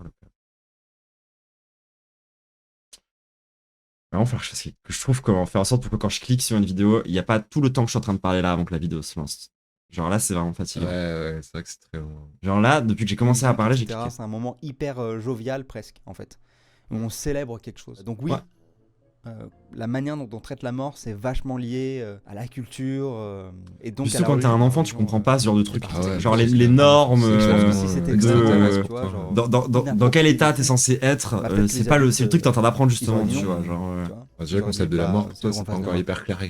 Vraiment, falloir que je trouve comment faire en sorte pour que quand je clique sur une vidéo, il n'y a pas tout le temps que je suis en train de parler là avant que la vidéo se lance. Genre là, c'est vraiment fatigant. Ouais, c'est vrai que c'est très long. Genre là, depuis que j'ai commencé à parler, j'ai etc. cliqué. C'est un moment hyper jovial presque, en fait. Où on célèbre quelque chose. Donc oui, la manière dont on traite la mort, c'est vachement lié à la culture. Et donc Surtout quand t'es un enfant, tu comprends pas ce genre de truc. Genre les normes, dans quel état t'es censé être, c'est pas le truc que t'es en train d'apprendre justement, tu vois. Déjà, le concept de la mort, pour toi, c'est pas encore hyper clair.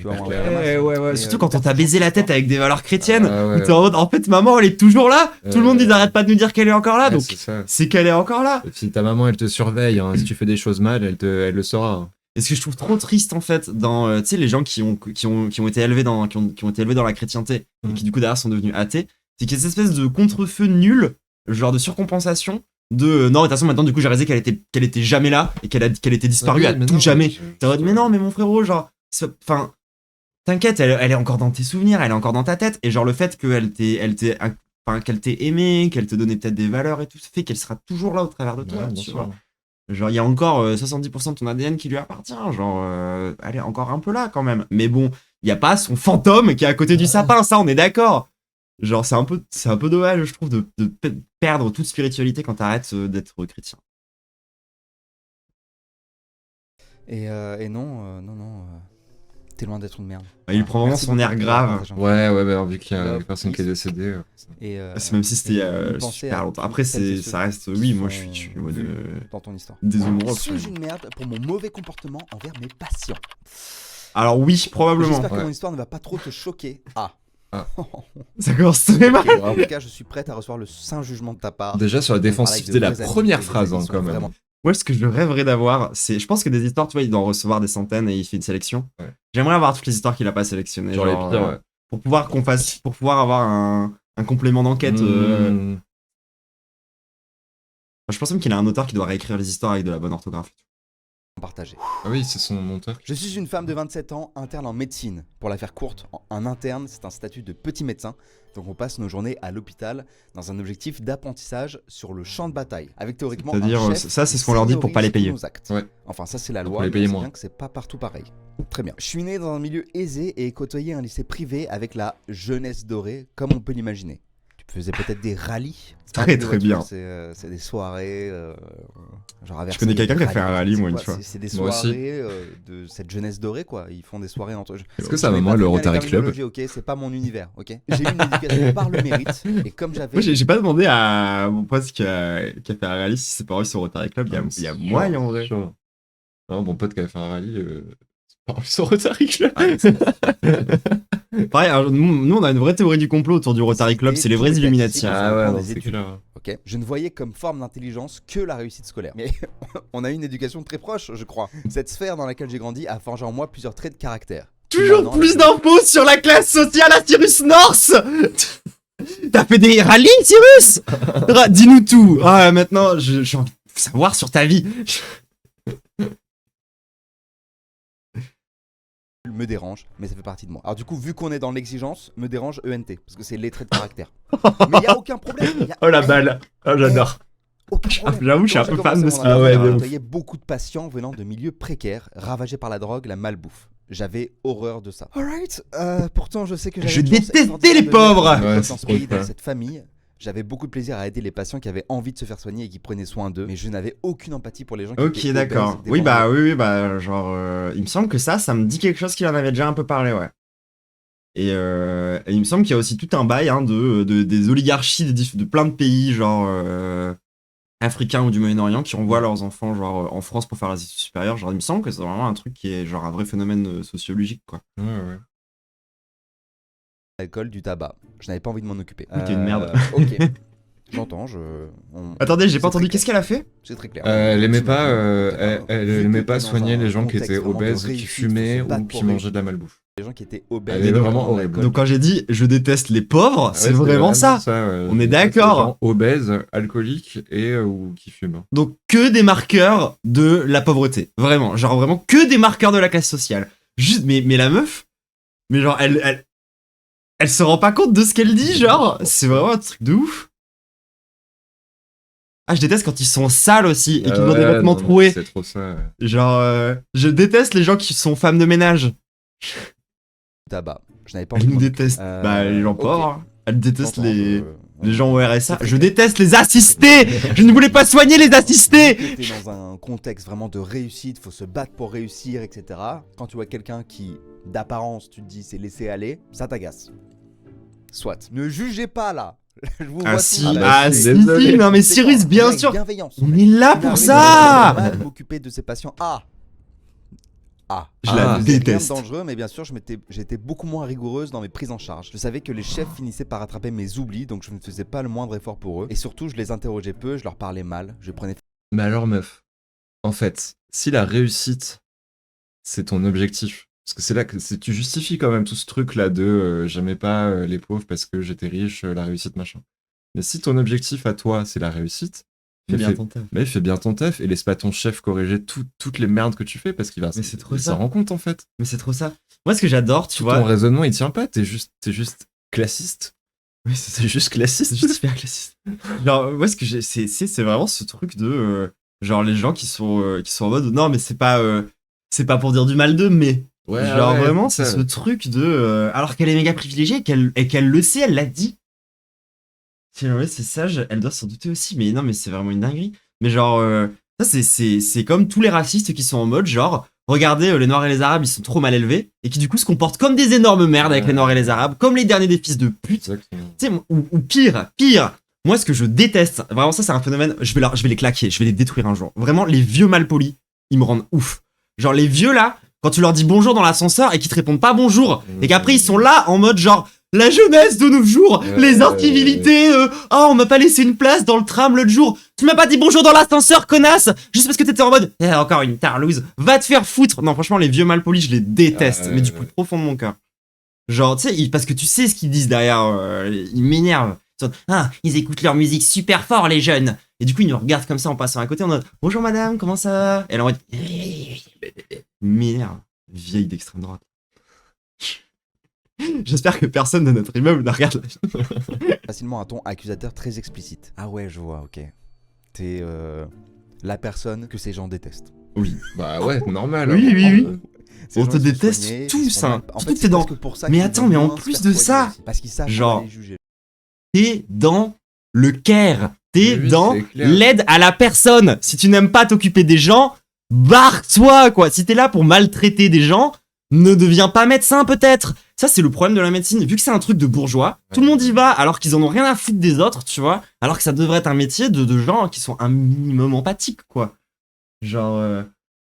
Ouais. Surtout quand on t'a baisé la tête avec des valeurs chrétiennes, t'es en mode, en fait, maman, elle est toujours là. Tout le monde, ils arrêtent pas de nous dire qu'elle est encore là, donc c'est qu'elle est encore là. Et si ta maman, elle te surveille, si tu fais des choses mal, elle le saura. Et ce que je trouve trop triste en fait dans tu sais les gens qui ont été élevés dans qui ont été élevés dans la chrétienté et qui du coup derrière sont devenus athées, c'est qu'il y a cette espèce de contre-feu nul, genre de surcompensation de non de toute façon maintenant du coup j'ai réalisé qu'elle était jamais là et qu'elle était disparue à tout jamais. T'es en mode mais non mais mon frérot genre enfin t'inquiète elle est encore dans tes souvenirs, elle est encore dans ta tête et genre le fait qu'elle t'ait aimé, qu'elle te donnait peut-être des valeurs et tout ça fait qu'elle sera toujours là au travers de toi, tu vois. Genre, il y a encore 70% de ton ADN qui lui appartient. Genre, elle est encore un peu là quand même. Mais bon, il n'y a pas son fantôme qui est à côté du sapin, ça, on est d'accord. Genre, c'est un peu dommage, je trouve, de perdre toute spiritualité quand t'arrêtes d'être chrétien. Et non. T'es loin d'être une merde. Il prend vraiment son air grave. Ouais, bah, vu qu'il y a une personne qui est décédée. C'est même si c'était super longtemps. Après, ça reste. Oui, moi je suis dans ton histoire. Déshumoreux. Suis-je une merde pour mon mauvais comportement envers mes patients? Alors, oui, probablement. J'espère que mon histoire ne va pas trop te choquer. Ça commence très mal. En tout cas, je suis prête à recevoir le saint jugement de ta part. Déjà, sur la défensivité de la première phrase, quand même. Moi, ce que je rêverais d'avoir, c'est. Je pense que des histoires, tu vois, il doit en recevoir des centaines et il fait une sélection. Ouais. J'aimerais avoir toutes les histoires qu'il a pas sélectionnées. Genre les pires, ouais. Pour pouvoir avoir un complément d'enquête. Je pense même qu'il a un auteur qui doit réécrire les histoires avec de la bonne orthographe. Partagé. Ah oui, c'est son monteur. Je suis une femme de 27 ans, interne en médecine. Pour la faire courte, un interne, c'est un statut de petit médecin. Donc on passe nos journées à l'hôpital dans un objectif d'apprentissage sur le champ de bataille. Avec théoriquement c'est-à-dire, un chef ça c'est ce qu'on leur dit pour pas les payer. Ouais. Enfin ça c'est la loi, mais c'est bien que c'est pas partout pareil. Très bien. Je suis né dans un milieu aisé et ai côtoyé un lycée privé avec la jeunesse dorée, comme on peut l'imaginer. Tu faisais peut-être des rallyes. Très bien. C'est des soirées. Genre je connais quelqu'un qui a fait un rallye, moi, une fois. C'est des soirées de cette jeunesse dorée, quoi. Ils font des soirées entre eux. Est-ce que ça va moi le Rotary Club? Ok, c'est pas mon univers, ok. J'ai eu une éducation par le mérite. Et comme j'avais. Moi, j'ai pas demandé à mon pote qui a fait un rallye si ses parents sont au Rotary Club. Il y a moyen en vrai. Non, mon pote qui a fait un rallye. Sur Rotary Club. Pareil, alors, nous on a une vraie théorie du complot autour du Rotary Club, c'est les vrais Illuminati. Ah ouais, c'est clair. Ok. Je ne voyais comme forme d'intelligence que la réussite scolaire. Mais on a eu une éducation très proche, je crois. Cette sphère dans laquelle j'ai grandi a forgé en moi plusieurs traits de caractère. Toujours plus d'infos sur la classe sociale à Cyrus North. T'as fait des rallyes, Cyrus? Dis-nous tout. Ah, maintenant, j'ai envie de savoir sur ta vie. Me dérange, mais ça fait partie de moi. Alors du coup, vu qu'on est dans l'exigence, me dérange ENT, parce que c'est les traits de caractère. Mais il y a aucun problème. Oh la balle, oh j'adore. J'avoue, je suis un peu fan de ce film. Ouais, il y a beaucoup de patients venant de milieux précaires, ravagés par la drogue, la malbouffe. J'avais horreur de ça. Alright, pourtant je sais que je détestais les pauvres. Dans cette famille. J'avais beaucoup de plaisir à aider les patients qui avaient envie de se faire soigner et qui prenaient soin d'eux, mais je n'avais aucune empathie pour les gens qui étaient Ok, d'accord. Oui, genre, il me semble que ça me dit quelque chose qu'il en avait déjà un peu parlé, ouais. Et il me semble qu'il y a aussi tout un bail des oligarchies de plein de pays, genre africains ou du Moyen-Orient, qui envoient leurs enfants genre en France pour faire les études supérieures. Genre, il me semble que c'est vraiment un truc qui est genre un vrai phénomène sociologique, quoi. Ouais. L'alcool, du tabac. Je n'avais pas envie de m'en occuper. T'es une merde. Ok. J'entends, Attendez, j'ai pas entendu, qu'est-ce qu'elle a fait? C'est très clair. Elle aimait pas soigner les gens qui étaient obèses, qui fumaient ou qui mangeaient de la malbouffe. Les gens qui étaient Elle obèses. est donc, vraiment horrible. Donc quand j'ai dit je déteste les pauvres, Ah c'est ouais, vraiment ça. ouais. On est C'est d'accord. des gens obèses, alcooliques et ou qui fument. Donc que des marqueurs de la pauvreté. Vraiment. Genre vraiment que des marqueurs de la classe sociale. Juste, mais la meuf, mais genre elle se rend pas compte de ce qu'elle dit, genre. C'est vraiment un truc de ouf. Ah, je déteste quand ils sont sales aussi et qu'ils ont des vêtements troués. C'est trop ça. Ouais. Genre, je déteste les gens qui sont femmes de ménage. Tabac. Je n'avais pas Elle envie de nous m'en déteste. occuper. Bah, les gens ok. pauvres. Hein. Elle déteste J'entends, les gens au RSA. c'est Je très déteste les assistés. Je ne voulais pas soigner les assistés. T'es dans un contexte vraiment de réussite, faut se battre pour réussir, etc. Quand tu vois quelqu'un qui, d'apparence, tu te dis c'est laisser aller, ça t'agace. Soit. Ne jugez pas là. Je vous vois Si, tous. bah, si, désolé. non mais C'est Cyrus, quoi bien Avec sûr. bienveillance. On est là Tu pour n'as ça. rien à m'occuper de ces patients. Je la C'est rien de déteste. dangereux, mais bien sûr, j'étais beaucoup moins rigoureuse dans mes prises en charge. Je savais que les chefs finissaient par rattraper mes oublis, donc je ne faisais pas le moindre effort pour eux. Et surtout, je les interrogeais peu, je leur parlais mal, je prenais. Mais alors, meuf, en fait, si la réussite, c'est ton objectif, parce que c'est là que tu justifies quand même tout ce truc-là de j'aimais pas les pauvres parce que j'étais riche, la réussite, machin. Mais si ton objectif à toi, c'est la réussite, Fais bien fais- ton taf. mais fais bien ton taf et laisse pas ton chef corriger toutes les merdes que tu fais parce qu'il va Mais c'est trop il ça. s'en rend compte en fait. Mais c'est trop ça. Moi, ce que j'adore, tu Tout vois. ton raisonnement, il tient pas, t'es juste classiste. Oui, c'est juste classiste. C'est juste hyper classiste. Genre, moi, ce que j'ai, c'est vraiment ce truc de. Genre, les gens qui sont en mode. Non, mais c'est pas pour dire du mal d'eux, mais. Genre, vraiment, c'est ce truc de. Alors qu'elle est méga privilégiée et qu'elle le sait, elle l'a dit. C'est sage, elle doit s'en douter aussi, mais non, mais c'est vraiment une dinguerie. Mais genre, ça, c'est comme tous les racistes qui sont en mode, genre, regardez, les Noirs et les Arabes, ils sont trop mal élevés, et qui du coup se comportent comme des énormes merdes avec les Noirs et les Arabes, comme les derniers des fils de pute. Exactement. Tu sais, ou pire. Moi, ce que je déteste, vraiment, ça, c'est un phénomène, je vais les claquer, je vais les détruire un jour. Vraiment, les vieux malpolis, ils me rendent ouf. Genre, les vieux là, quand tu leur dis bonjour dans l'ascenseur et qu'ils te répondent pas bonjour, et qu'après ils sont là en mode genre, la jeunesse de nos jours, les incivilités, on m'a pas laissé une place dans le tram l'autre jour, tu m'as pas dit bonjour dans l'ascenseur, connasse, juste parce que t'étais en mode, encore une tarlouse, va te faire foutre. Non, franchement, les vieux malpolis, je les déteste, mais du plus profond de mon cœur. Genre, tu sais, parce que tu sais ce qu'ils disent derrière, ils m'énervent. Ils écoutent leur musique super fort, les jeunes. Et du coup, ils nous regardent comme ça en passant à côté, en mode, bonjour madame, comment ça va? Et elle en mode, ils m'énerve, vieille d'extrême droite. J'espère que personne de notre immeuble ne regarde Facilement un ton accusateur très explicite. Ah ouais, je vois, ok. T'es la personne que ces gens détestent. Oui. Bah ouais, normal. Oui. Ces On gens, te ils sont déteste soignés, tous, ils sont hein. mal- En Surtout fait, que c'est t'es dans- presque pour ça Mais qu'ils attends, veulent mais en moins se plus faire de soigner ça- aussi, parce qu'ils savent genre- qu'on va les juger. T'es dans le care. T'es Oui, dans c'est clair. l'aide à la personne. Si tu n'aimes pas t'occuper des gens, barre-toi, quoi. Si t'es là pour maltraiter des gens, ne deviens pas médecin, peut-être. Ça, c'est le problème de la médecine. Vu que c'est un truc de bourgeois, tout le monde y va, alors qu'ils en ont rien à foutre des autres, tu vois. Alors que ça devrait être un métier de gens qui sont un minimum empathiques, quoi. Genre,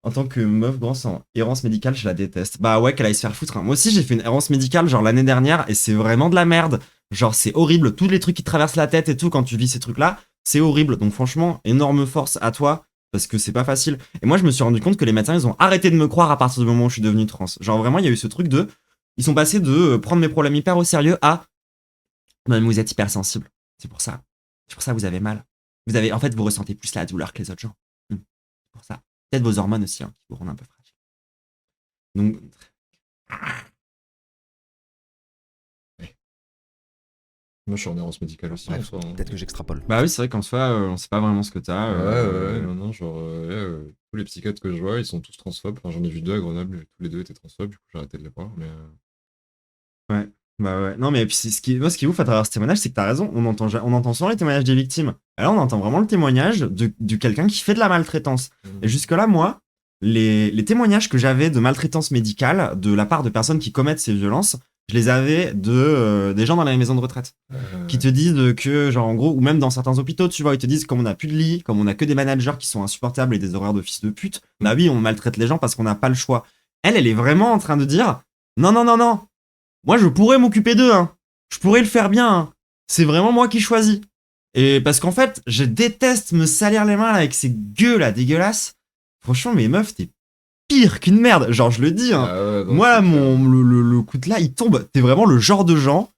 en tant que meuf grosse en errance médicale, je la déteste. Bah ouais, qu'elle aille se faire foutre. Hein. Moi aussi, j'ai fait une errance médicale, genre l'année dernière, et c'est vraiment de la merde. Genre, c'est horrible. Tous les trucs qui te traversent la tête et tout, quand tu vis ces trucs-là, c'est horrible. Donc franchement, énorme force à toi, parce que c'est pas facile. Et moi, je me suis rendu compte que les médecins, ils ont arrêté de me croire à partir du moment où je suis devenu trans. Genre vraiment, il y a eu ce truc de... Ils sont passés de prendre mes problèmes hyper au sérieux à... Mais vous êtes hypersensible. C'est pour ça. C'est pour ça que vous avez mal. En fait, vous ressentez plus la douleur que les autres gens. C'est pour ça. Peut-être vos hormones aussi, hein, qui vous rendent un peu fragile. Donc... Moi, je suis en errance médicale aussi. Bref, en soi, hein. peut-être que j'extrapole. Bah oui, c'est vrai qu'en soi, on sait pas vraiment ce que t'as. Ouais, non, genre, tous les psychiatres que je vois, ils sont tous transphobes. Enfin, j'en ai vu deux à Grenoble, et tous les deux étaient transphobes, du coup, j'ai arrêté de les voir. Mais, Bah ouais. Non, mais puis moi, ce qui est ouf à travers ce témoignage, c'est que t'as raison. On entend souvent les témoignages des victimes. Et là, on entend vraiment le témoignage de quelqu'un qui fait de la maltraitance. Et jusque-là, moi, les témoignages que j'avais de maltraitance médicale de la part de personnes qui commettent ces violences, je les avais des gens dans les maisons de retraite qui te disent que, genre, en gros, ou même dans certains hôpitaux, tu vois, ils te disent comme on n'a plus de lit, comme on a que des managers qui sont insupportables et des horaires de fils de pute, bah oui, on maltraite les gens parce qu'on n'a pas le choix. Elle est vraiment en train de dire non. Moi, je pourrais m'occuper d'eux, hein. Je pourrais le faire bien, hein. C'est vraiment moi qui choisis. Et parce qu'en fait, je déteste me salir les mains là, avec ces gueux là dégueulasses. Franchement, mes meufs, t'es pire qu'une merde. Genre, je le dis, hein. Ah ouais, non, Moi, c'est le coup de là, il tombe. T'es vraiment le genre de gens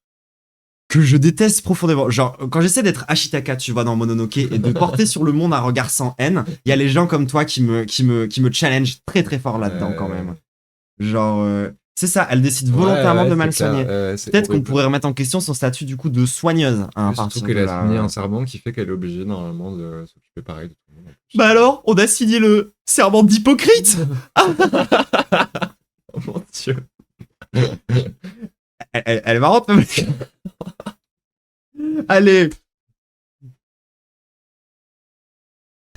que je déteste profondément. Genre, quand j'essaie d'être Ashitaka, tu vois, dans Mononoke, et de porter sur le monde un regard sans haine, il y a les gens comme toi qui me challenge très très fort là-dedans, quand même. Genre, c'est ça, elle décide volontairement de mal soigner. Peut-être qu'on pourrait remettre en question son statut, du coup, de soigneuse. Hein, surtout qu'elle a signé un serment qui fait qu'elle est obligée, normalement, de s'occuper pareil de tout le monde. Bah alors, on a signé le serment d'hypocrite. Oh mon dieu. Elle est marrante, même. Allez.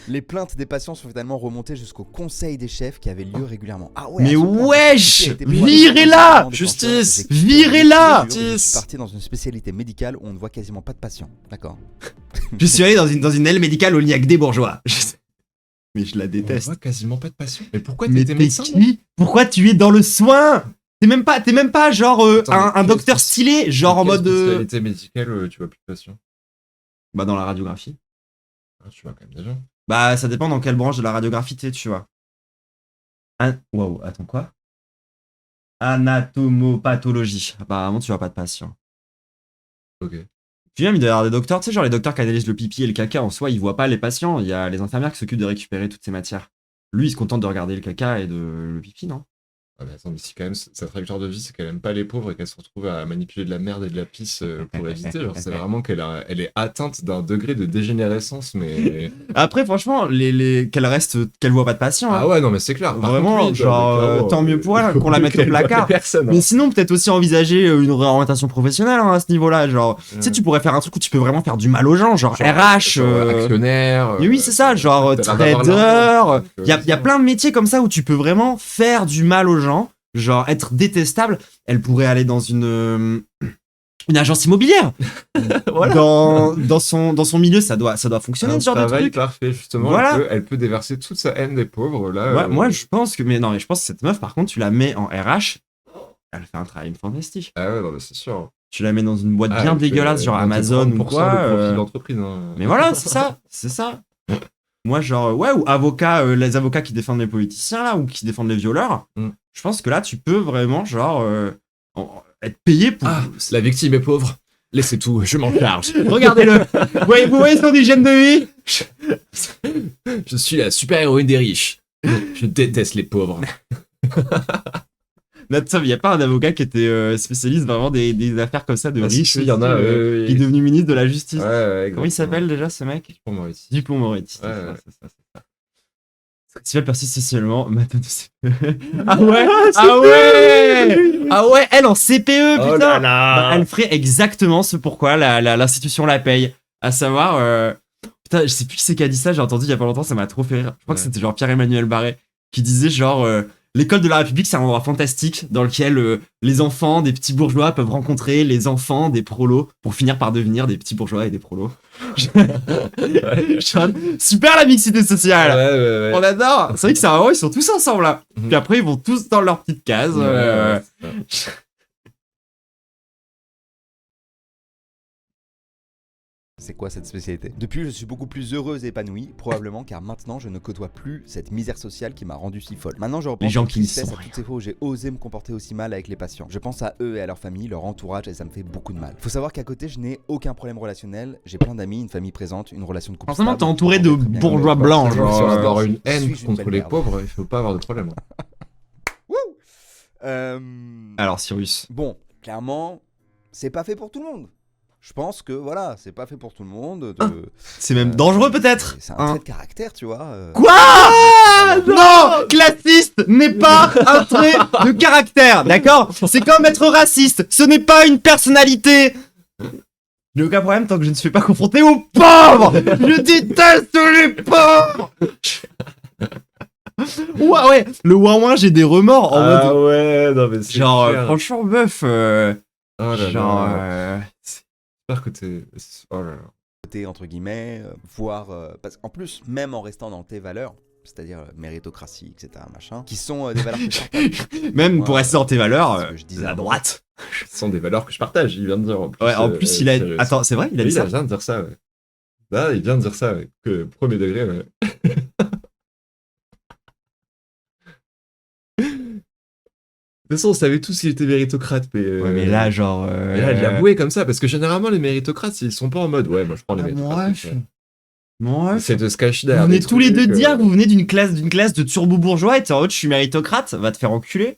Les plaintes des patients sont finalement remontées jusqu'au conseil des chefs qui avait lieu régulièrement. Ah ouais. Mais à ce point, wesh, la société a été virez-la, prise en justice, défenseur, virez-la. Je suis parti dans une spécialité médicale où on ne voit quasiment pas de patients. D'accord. Je suis allé dans une aile médicale où il n'y a que des bourgeois. Mais je la On déteste. voit quasiment pas de passion. Mais pourquoi Mais t'étais t'es médecin? qui? Pourquoi tu es dans le soin? T'es même pas genre Attends, un mais docteur quelle stylé, genre en Quelle mode. spécialité médicale, tu vois plus de patients? Bah dans la radiographie. Ah, tu vois quand même déjà. Bah ça dépend dans quelle branche de la radiographie t'es, tu vois. Wow, attends quoi? Anatomopathologie. Apparemment tu vois pas de patient. Ok. Puis même il doit y avoir des docteurs, tu sais, genre les docteurs qui analysent le pipi et le caca en soi, ils voient pas les patients. Il y a les infirmières qui s'occupent de récupérer toutes ces matières. Lui, il se contente de regarder le caca et de le pipi, non? Ah mais attends, mais si quand même sa trajectoire de vie, c'est qu'elle aime pas les pauvres et qu'elle se retrouve à manipuler de la merde et de la pisse pour éviter. Genre, c'est vraiment elle est atteinte d'un degré de dégénérescence, mais. Après, franchement, qu'elle voit pas de patients. Hein. Ah ouais, non, mais c'est clair. Par Vraiment, contre, oui, genre, clairement, tant mieux pour elle qu'on la mette au qu'elle voit placard. personne, hein. Mais sinon, peut-être aussi envisager une réorientation professionnelle hein, à ce niveau-là. Genre, tu sais, tu pourrais faire un truc où tu peux vraiment faire du mal aux gens, genre RH. Actionnaire. Mais oui, c'est ça, genre trader. Il y a plein de métiers comme ça où tu peux vraiment faire du mal aux gens. Genre, être détestable, elle pourrait aller dans une agence immobilière. Voilà. Dans son milieu, ça doit fonctionner, ce genre de truc. Parfait, justement. Voilà. Elle peut déverser toute sa haine des pauvres, là. Ouais, moi, je pense que... Mais non, mais je pense que cette meuf, par contre, tu la mets en RH, elle fait un travail fantastique. Ah ouais, non, mais c'est sûr. Tu la mets dans une boîte bien dégueulasse, genre Amazon ou quoi. De l'entreprise, hein. Mais voilà, c'est ça. Moi, genre, ouais, ou les avocats qui défendent les politiciens, là, ou qui défendent les violeurs. Je pense que là, tu peux vraiment, genre, être payé pour... Ah, la victime est pauvre. Laissez tout, je m'en charge. Regardez-le. Vous voyez son hygiène de vie? Je suis la super-héroïne des riches. Je déteste les pauvres. Il n'y a pas un avocat qui était spécialiste vraiment des affaires comme ça de riches. Il y en a, qui est devenu ministre de la Justice. Ouais, comment il s'appelle déjà ce mec? Dupond-Moretti. Dupond-Moretti. Ouais, c'est ça. Si elle persiste socialement, ah ouais, ah ouais, elle en CPE, putain. Oh là là. Bah, elle ferait exactement ce pourquoi l'institution la paye, à savoir, putain, je sais plus qui c'est qui a dit ça, j'ai entendu il y a pas longtemps, ça m'a trop fait rire. Je crois que c'était genre Pierre-Emmanuel Barré qui disait genre l'école de la République, c'est un endroit fantastique dans lequel les enfants des petits bourgeois peuvent rencontrer les enfants des prolos pour finir par devenir des petits bourgeois et des prolos. Super la mixité sociale. Ouais. On adore. C'est vrai que c'est un moment, ils sont tous ensemble là. Puis après, ils vont tous dans leur petite case. C'est quoi cette spécialité? Depuis, je suis beaucoup plus heureuse et épanouie, probablement car maintenant je ne côtoie plus cette misère sociale qui m'a rendue si folle. Maintenant, je repense avec tristesse à toutes ces fois où j'ai osé me comporter aussi mal avec les patients. Je pense à eux et à leur famille, leur entourage, et ça me fait beaucoup de mal. Faut savoir qu'à côté, je n'ai aucun problème relationnel, j'ai plein d'amis, une famille présente, une relation de couple. Forcément, t'es entouré de bourgeois blancs. Genre, Genre, avoir une haine contre les pauvres, il faut pas avoir de problème. Alors, Cyrus. Bon, clairement, c'est pas fait pour tout le monde. Je pense que voilà, c'est pas fait pour tout le monde. C'est même dangereux peut-être. C'est un trait de caractère, tu vois. Quoi? Non, classiste n'est pas un trait de caractère, d'accord? C'est comme être raciste, ce n'est pas une personnalité. Je n'ai aucun problème tant que je ne suis pas confronté aux pauvres. Je déteste les pauvres. Ouais, le ouin j'ai des remords en mode. Ouais, non mais c'est genre clair. franchement meuf. Oh là genre. J'espère que t'es. Oh là là. Côté entre guillemets, voire parce qu'en plus, même en restant dans tes valeurs, c'est-à-dire méritocratie, etc., machin, qui sont des valeurs que je partage. Même pour rester dans tes valeurs, c'est ce que je disais à droite. Ce sont des valeurs que je partage, il vient de dire. En plus, Ouais, en plus il a. Attends, c'est vrai, il a dit ça. Il vient de dire ça, ouais. Là, il vient de dire ça, ouais. Que premier degré, ouais. toute façon, on savait tous qu'il était méritocrate, mais. Ouais, mais là, genre. Mais là, il l'avouait comme ça, parce que généralement, les méritocrates, ils sont pas en mode, ouais, moi je prends les méritocrates. C'est de se cacher Vous derrière. venez tous les deux de dire que vous venez d'une classe de turbo-bourgeois et t'es en mode je suis méritocrate, va te faire enculer.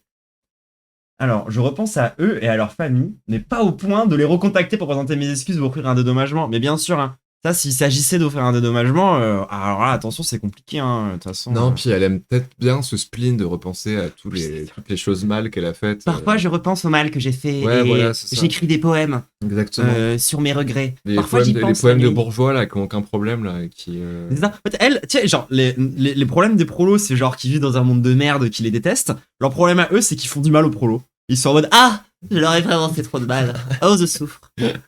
Alors, je repense à eux et à leur famille, mais pas au point de les recontacter pour présenter mes excuses ou offrir un dédommagement. Mais bien sûr, hein, ça, s'il s'agissait d'offrir un dédommagement, alors là, attention, c'est compliqué, hein, de toute façon. Non, puis elle aime peut-être bien ce spleen de repenser à toutes les choses mal qu'elle a faites. Parfois, je repense au mal que j'ai fait Ouais, et voilà, c'est ça. j'écris des poèmes Exactement. sur mes regrets. Les Parfois, poèmes, j'y pense. les poèmes de Camille. bourgeois, là, qui ont aucun problème, là, et qui... C'est ça. En fait, elle, tu sais, genre, les problèmes des prolos, c'est genre qu'ils vivent dans un monde de merde, qui les détestent. Leur problème à eux, c'est qu'ils font du mal aux prolos. Ils sont en mode ah, je leur ai vraiment fait trop de mal. Oh, je souffre.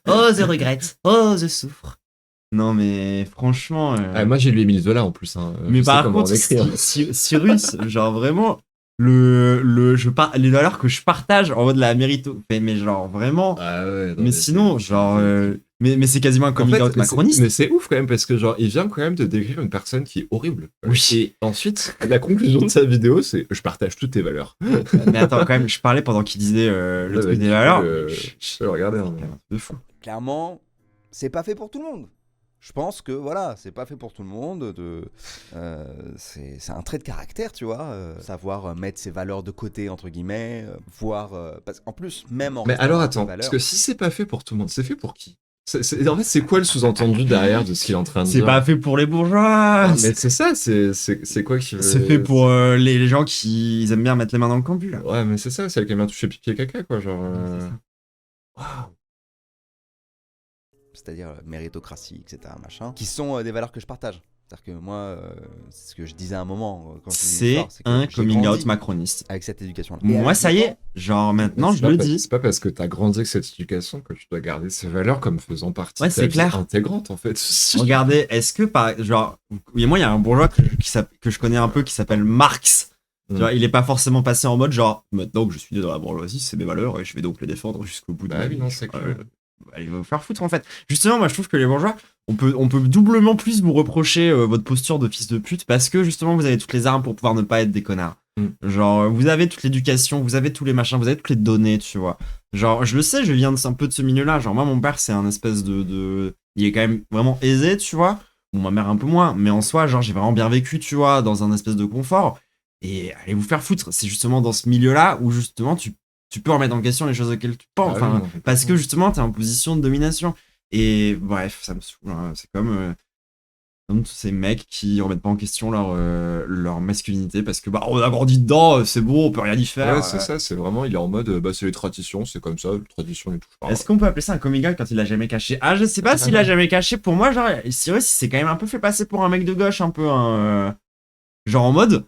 Oh, je regrette. Oh, je souffre. Non, mais franchement. Ah, moi, j'ai lu Émile Zola en plus. Hein. Mais Je sais par comment contre, en écrire. Cyrus, genre vraiment, les valeurs que je partage en mode la mérito. Mais genre vraiment. Ah ouais, non, mais sinon, genre. Mais c'est quasiment un coming out macroniste. Mais c'est ouf quand même parce que genre il vient quand même de décrire une personne qui est horrible. Oui. Et ensuite, la conclusion de sa vidéo, c'est je partage toutes tes valeurs. Mais attends, quand même, je parlais pendant qu'il disait le truc des valeurs. Je vais regarder. Hein. De fou. Clairement, c'est pas fait pour tout le monde. Je pense que voilà, c'est pas fait pour tout le monde. C'est un trait de caractère, tu vois. Savoir mettre ses valeurs de côté, entre guillemets. Voir. Parce qu'en plus, même en. Mais restant alors dans ses attends, valeurs- parce que si c'est pas fait pour tout le monde, c'est fait pour qui en fait, c'est quoi le sous-entendu derrière de ce qu'il est en train de C'est dire pas fait pour les bourgeois. Mais c'est ça, c'est quoi qui veut... C'est fait pour les gens qui aiment bien mettre les mains dans le cambus, là. Ouais, mais c'est ça, c'est elle qui aime bien toucher pipi et caca, quoi, genre... Waouh. C'est-à-dire méritocratie, etc. Machin, qui sont des valeurs que je partage. C'est-à-dire que moi, c'est ce que je disais à un moment quand je disais C'est l'histoire, que un j'ai coming grandi out macroniste. avec cette éducation-là. Moi, ça y est, genre maintenant, je le dis. C'est pas parce que t'as grandi avec cette éducation que tu dois garder ces valeurs comme faisant partie Ouais, de ta c'est vie clair. intégrante, en fait. Regardez, est-ce que par genre, moi, il y a un bourgeois que je connais un peu qui s'appelle Marx. Tu vois, il est pas forcément passé en mode genre, maintenant que je suis dans la bourgeoisie, c'est mes valeurs et je vais donc les défendre jusqu'au bout de Bah ma oui, vie. non, c'est clair. Allez vous faire foutre en fait. Justement, moi je trouve que les bourgeois, on peut doublement plus vous reprocher votre posture de fils de pute parce que justement vous avez toutes les armes pour pouvoir ne pas être des connards. Genre vous avez toute l'éducation, vous avez tous les machins, vous avez toutes les données, tu vois. Genre je le sais, je viens un peu de ce milieu-là. Genre moi mon père c'est un espèce il est quand même vraiment aisé, tu vois. Bon ma mère un peu moins, mais en soi genre j'ai vraiment bien vécu, tu vois, dans un espèce de confort. Et allez vous faire foutre. C'est justement dans ce milieu-là où justement tu peux remettre en question les choses auxquelles tu penses. Enfin, parce que justement, t'es en position de domination. Et bref, ça me saoule. Hein. C'est comme tous ces mecs qui remettent pas en question leur masculinité parce que bah on a grandi dedans, c'est bon, on peut rien y faire. Ouais, c'est ça, c'est vraiment, il est en mode, bah c'est les traditions, c'est comme ça, les traditions, les touche pas. Est-ce qu'on peut appeler ça un coming out quand il l'a jamais caché? Ah, je sais pas s'il l'a jamais caché. Pour moi, genre, Cyrus, il s'est quand même un peu fait passer pour un mec de gauche, un peu genre en mode,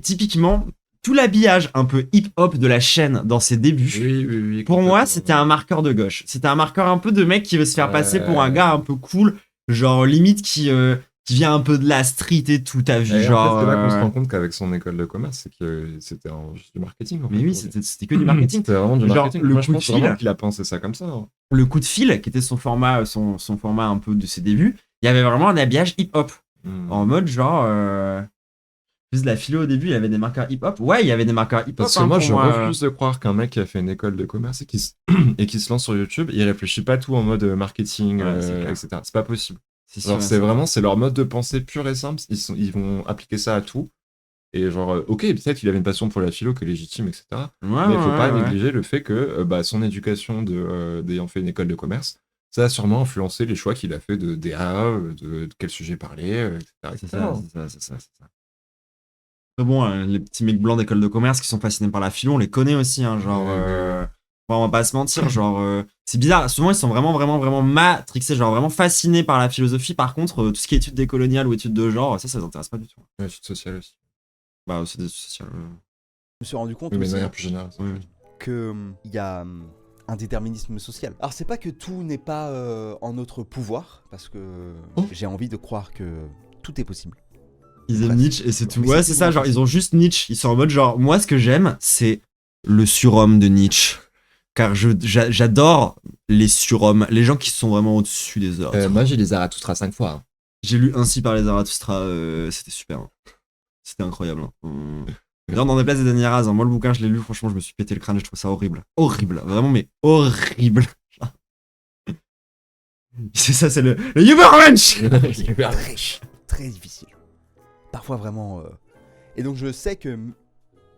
typiquement, tout l'habillage un peu hip-hop de la chaîne dans ses débuts, Oui, pour moi, c'était un marqueur de gauche. C'était un marqueur un peu de mec qui veut se faire passer pour un gars un peu cool, genre limite qui vient un peu de la street et tout, t'as vu, genre... En fait, c'est là qu'on se rend compte qu'avec son école de commerce, c'est que c'était juste du marketing. En fait, mais oui, c'était que du marketing. C'était vraiment du Genre, marketing. le Moi, coup je de pense fil, vraiment qu'il a pensé ça comme ça. Hein. Le coup de fil, qui était son format un peu de ses débuts, il y avait vraiment un habillage hip-hop. En mode genre... Plus de la philo au début, il y avait des marqueurs hip-hop. Ouais, il y avait des marqueurs hip-hop. Parce que moi, je refuse de croire qu'un mec qui a fait une école de commerce et qui se lance sur YouTube, il réfléchit pas tout en mode marketing, etc. C'est pas possible. C'est leur mode de pensée pur et simple. Ils vont appliquer ça à tout. Et genre, ok, peut-être qu'il avait une passion pour la philo qui est légitime, etc. Mais il faut pas négliger le fait que son éducation d'ayant fait une école de commerce, ça a sûrement influencé les choix qu'il a fait de DA, de quel sujet parler, etc. C'est ça. Bon, les petits mecs blancs d'école de commerce qui sont fascinés par la philo, on les connaît aussi, hein, genre... on va pas se mentir, genre... c'est bizarre, souvent ils sont vraiment matrixés, genre vraiment fascinés par la philosophie. Par contre, tout ce qui est études décoloniales ou études de genre, ça les intéresse pas du tout. Ouais, études sociales aussi. Bah, c'est des études sociales. Je me suis rendu compte mais de aussi manière plus générale. qu'il y a un déterminisme social. Alors c'est pas que tout n'est pas en notre pouvoir, parce que j'ai envie de croire que tout est possible. Ils aiment Nietzsche et c'est tout. Mais Ouais, c'est ça, genre ils ont juste Nietzsche. Ils sont en mode genre, moi ce que j'aime, c'est le surhomme de Nietzsche. Car j'adore les surhommes, les gens qui sont vraiment au-dessus des autres. Moi j'ai les Zarathustra 5 fois. Hein. J'ai lu Ainsi par les Zarathustra, c'était super. Hein. C'était incroyable. Hein. Genre dans des places des dernières rases, moi le bouquin je l'ai lu, franchement je me suis pété le crâne et je trouve ça horrible. Horrible, vraiment mais horrible. C'est ça, c'est le Ubermensch. Très difficile. Parfois vraiment... Et donc je sais que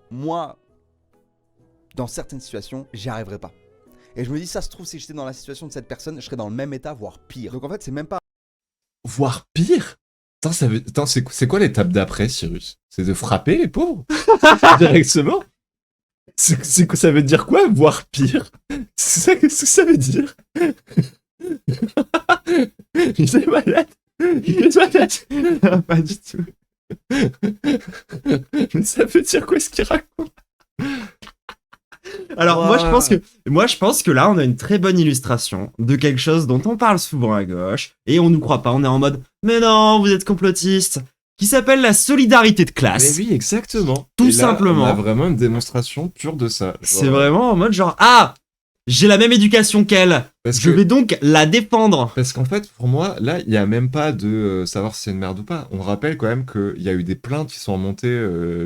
moi, dans certaines situations, j'y arriverai pas. Et je me dis, ça se trouve, si j'étais dans la situation de cette personne, je serais dans le même état, voire pire. Donc en fait, c'est même pas... Voire pire. Attends, c'est quoi l'étape d'après, Cyrus? C'est de frapper les pauvres directement? Ça veut dire quoi, voire pire? C'est ça, qu'est-ce que ça veut dire? Il est malade. Il est malade. Pas du tout. Mais ça veut dire quoi ce qu'il raconte? Alors moi je pense que là on a une très bonne illustration de quelque chose dont on parle souvent à gauche et on nous croit pas, on est en mode mais non vous êtes complotistes, qui s'appelle la solidarité de classe. Mais oui exactement. Tout et là, simplement. On a vraiment une démonstration pure de ça. C'est vraiment en mode genre ah j'ai la même éducation qu'elle, je vais donc la défendre. Parce qu'en fait, pour moi, là, il n'y a même pas de savoir si c'est une merde ou pas. On rappelle quand même qu'il y a eu des plaintes qui sont remontées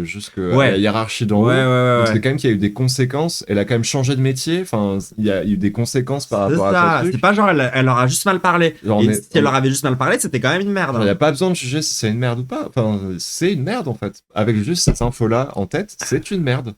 jusqu'à la hiérarchie d'en haut. Donc c'est quand même qu'il y a eu des conséquences. Elle a quand même changé de métier. Enfin, il y a eu des conséquences par rapport à ça. C'est pas genre elle leur a juste mal parlé. Genre, et si elle leur avait juste mal parlé, c'était quand même une merde. Il n'y a pas besoin de juger si c'est une merde ou pas. Enfin, c'est une merde en fait. Avec juste cette info-là en tête, c'est une merde.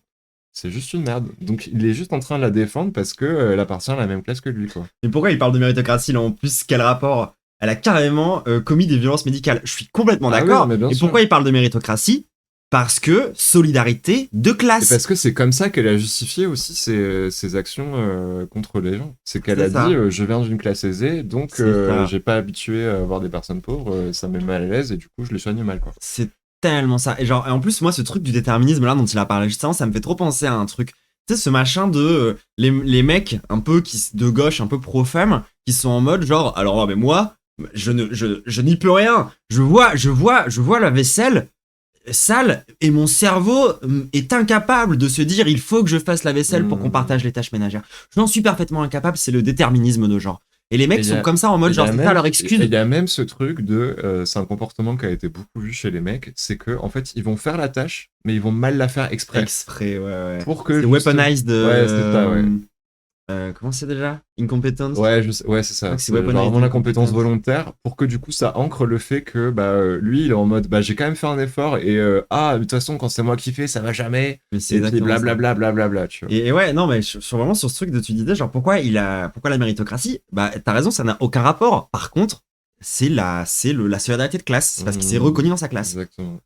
C'est juste une merde. Donc il est juste en train de la défendre parce que elle appartient à la même classe que lui, quoi. Mais pourquoi il parle de méritocratie là en plus? Quel rapport? Elle a carrément commis des violences médicales. Je suis complètement d'accord. Oui, et pourquoi il parle de méritocratie? Parce que solidarité de classe. Et parce que c'est comme ça qu'elle a justifié aussi ses actions contre les gens. C'est qu'elle a dit je viens d'une classe aisée, donc j'ai pas habitué à voir des personnes pauvres, ça me met mal à l'aise et du coup je les soigne mal, quoi. C'est tellement ça. Et genre, et en plus, moi, ce truc du déterminisme là dont il a parlé juste avant, ça me fait trop penser à un truc. Tu sais, ce machin de les mecs un peu de gauche, un peu pro-femme, qui sont en mode genre, alors non, mais moi, je n'y peux rien. Je vois la vaisselle sale et mon cerveau est incapable de se dire il faut que je fasse la vaisselle pour qu'on partage les tâches ménagères. Je n'en suis parfaitement incapable, c'est le déterminisme de genre. Et les mecs sont comme ça en mode genre c'est ça leur excuse. Il y a même ce truc de c'est un comportement qui a été beaucoup vu chez les mecs, c'est que en fait ils vont faire la tâche mais ils vont mal la faire exprès. Ouais. Pour que c'est weaponized. Ouais, c'est ça, ouais. Comment c'est déjà? Incompetence? Ouais, c'est ça. C'est vraiment l'incompétence volontaire pour que du coup ça ancre le fait que lui il est en mode j'ai quand même fait un effort et de toute façon quand c'est moi qui fais ça va jamais. Mais c'est blablabla, tu vois. Et ouais, non mais vraiment sur ce truc de tu disais genre pourquoi la méritocratie? Bah t'as raison, ça n'a aucun rapport. Par contre, c'est la solidarité de classe, c'est parce qu'il s'est reconnu dans sa classe. Exactement.